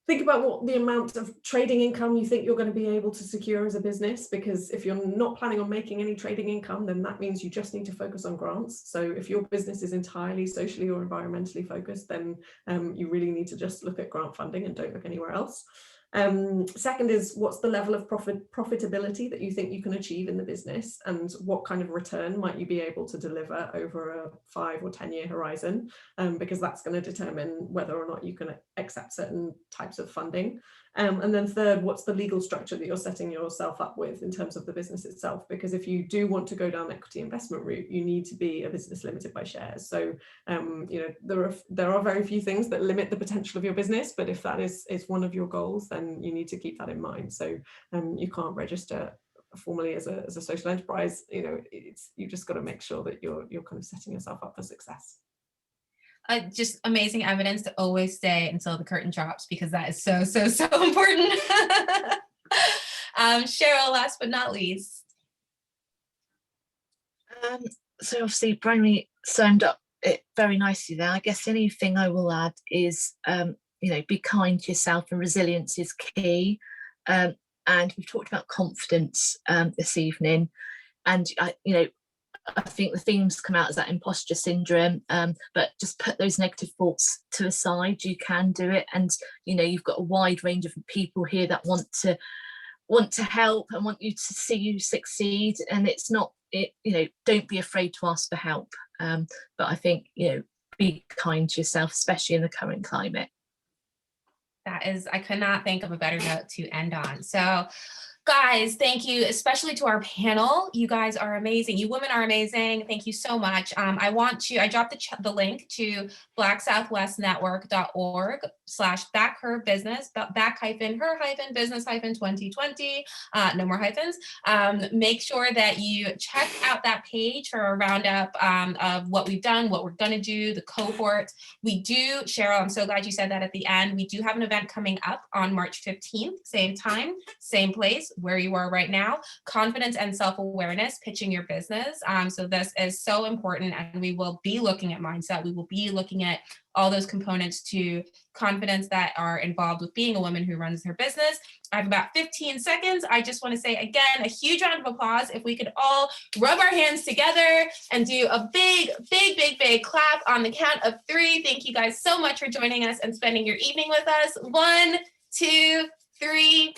Think about what the amount of trading income you think you're going to be able to secure as a business, because if you're not planning on making any trading income, then that means you just need to focus on grants. So if your business is entirely socially or environmentally focused, then you really need to just look at grant funding and don't look anywhere else. Second is, what's the level of profitability that you think you can achieve in the business, and what kind of return might you be able to deliver over a 5 or 10 year horizon, because that's going to determine whether or not you can accept certain types of funding. And then third, what's the legal structure that you're setting yourself up with in terms of the business itself? Because if you do want to go down the equity investment route, you need to be a business limited by shares. So you know, there are very few things that limit the potential of your business, but if that is one of your goals, then you need to keep that in mind. So you can't register formally as a social enterprise. You know, you just got to make sure that you're kind of setting yourself up for success. Just amazing evidence to always stay until the curtain drops, because that is so important. Cheryl, last but not least. So obviously Brian summed up it very nicely there. I guess anything I will add is, you know, be kind to yourself, and resilience is key. And we've talked about confidence this evening, and you know, I think the themes come out as that imposter syndrome, but just put those negative thoughts to a side. You can do it, and you know, you've got a wide range of people here that want to help and want you to see you succeed. And it's not, you know, don't be afraid to ask for help. But I think, you know, be kind to yourself, especially in the current climate. That is, I could not think of a better note to end on. So guys, thank you, especially to our panel. You guys are amazing. You women are amazing. Thank you so much. I dropped the link to blackSouthwestNetwork.org/back-her-business, back-her-business 2020. No more hyphens. Make sure that you check out that page for a roundup of what we've done, what we're gonna do, the cohort. We do, Cheryl, I'm so glad you said that at the end. We do have an event coming up on March 15th, same time, same place, where you are right now. Confidence and self-awareness, pitching your business. So this is so important, and we will be looking at mindset. We will be looking at all those components to confidence that are involved with being a woman who runs her business. I have about 15 seconds. I just want to say again, a huge round of applause. If we could all rub our hands together and do a big clap on the count of 3. Thank you guys so much for joining us and spending your evening with us. 1, 2, 3.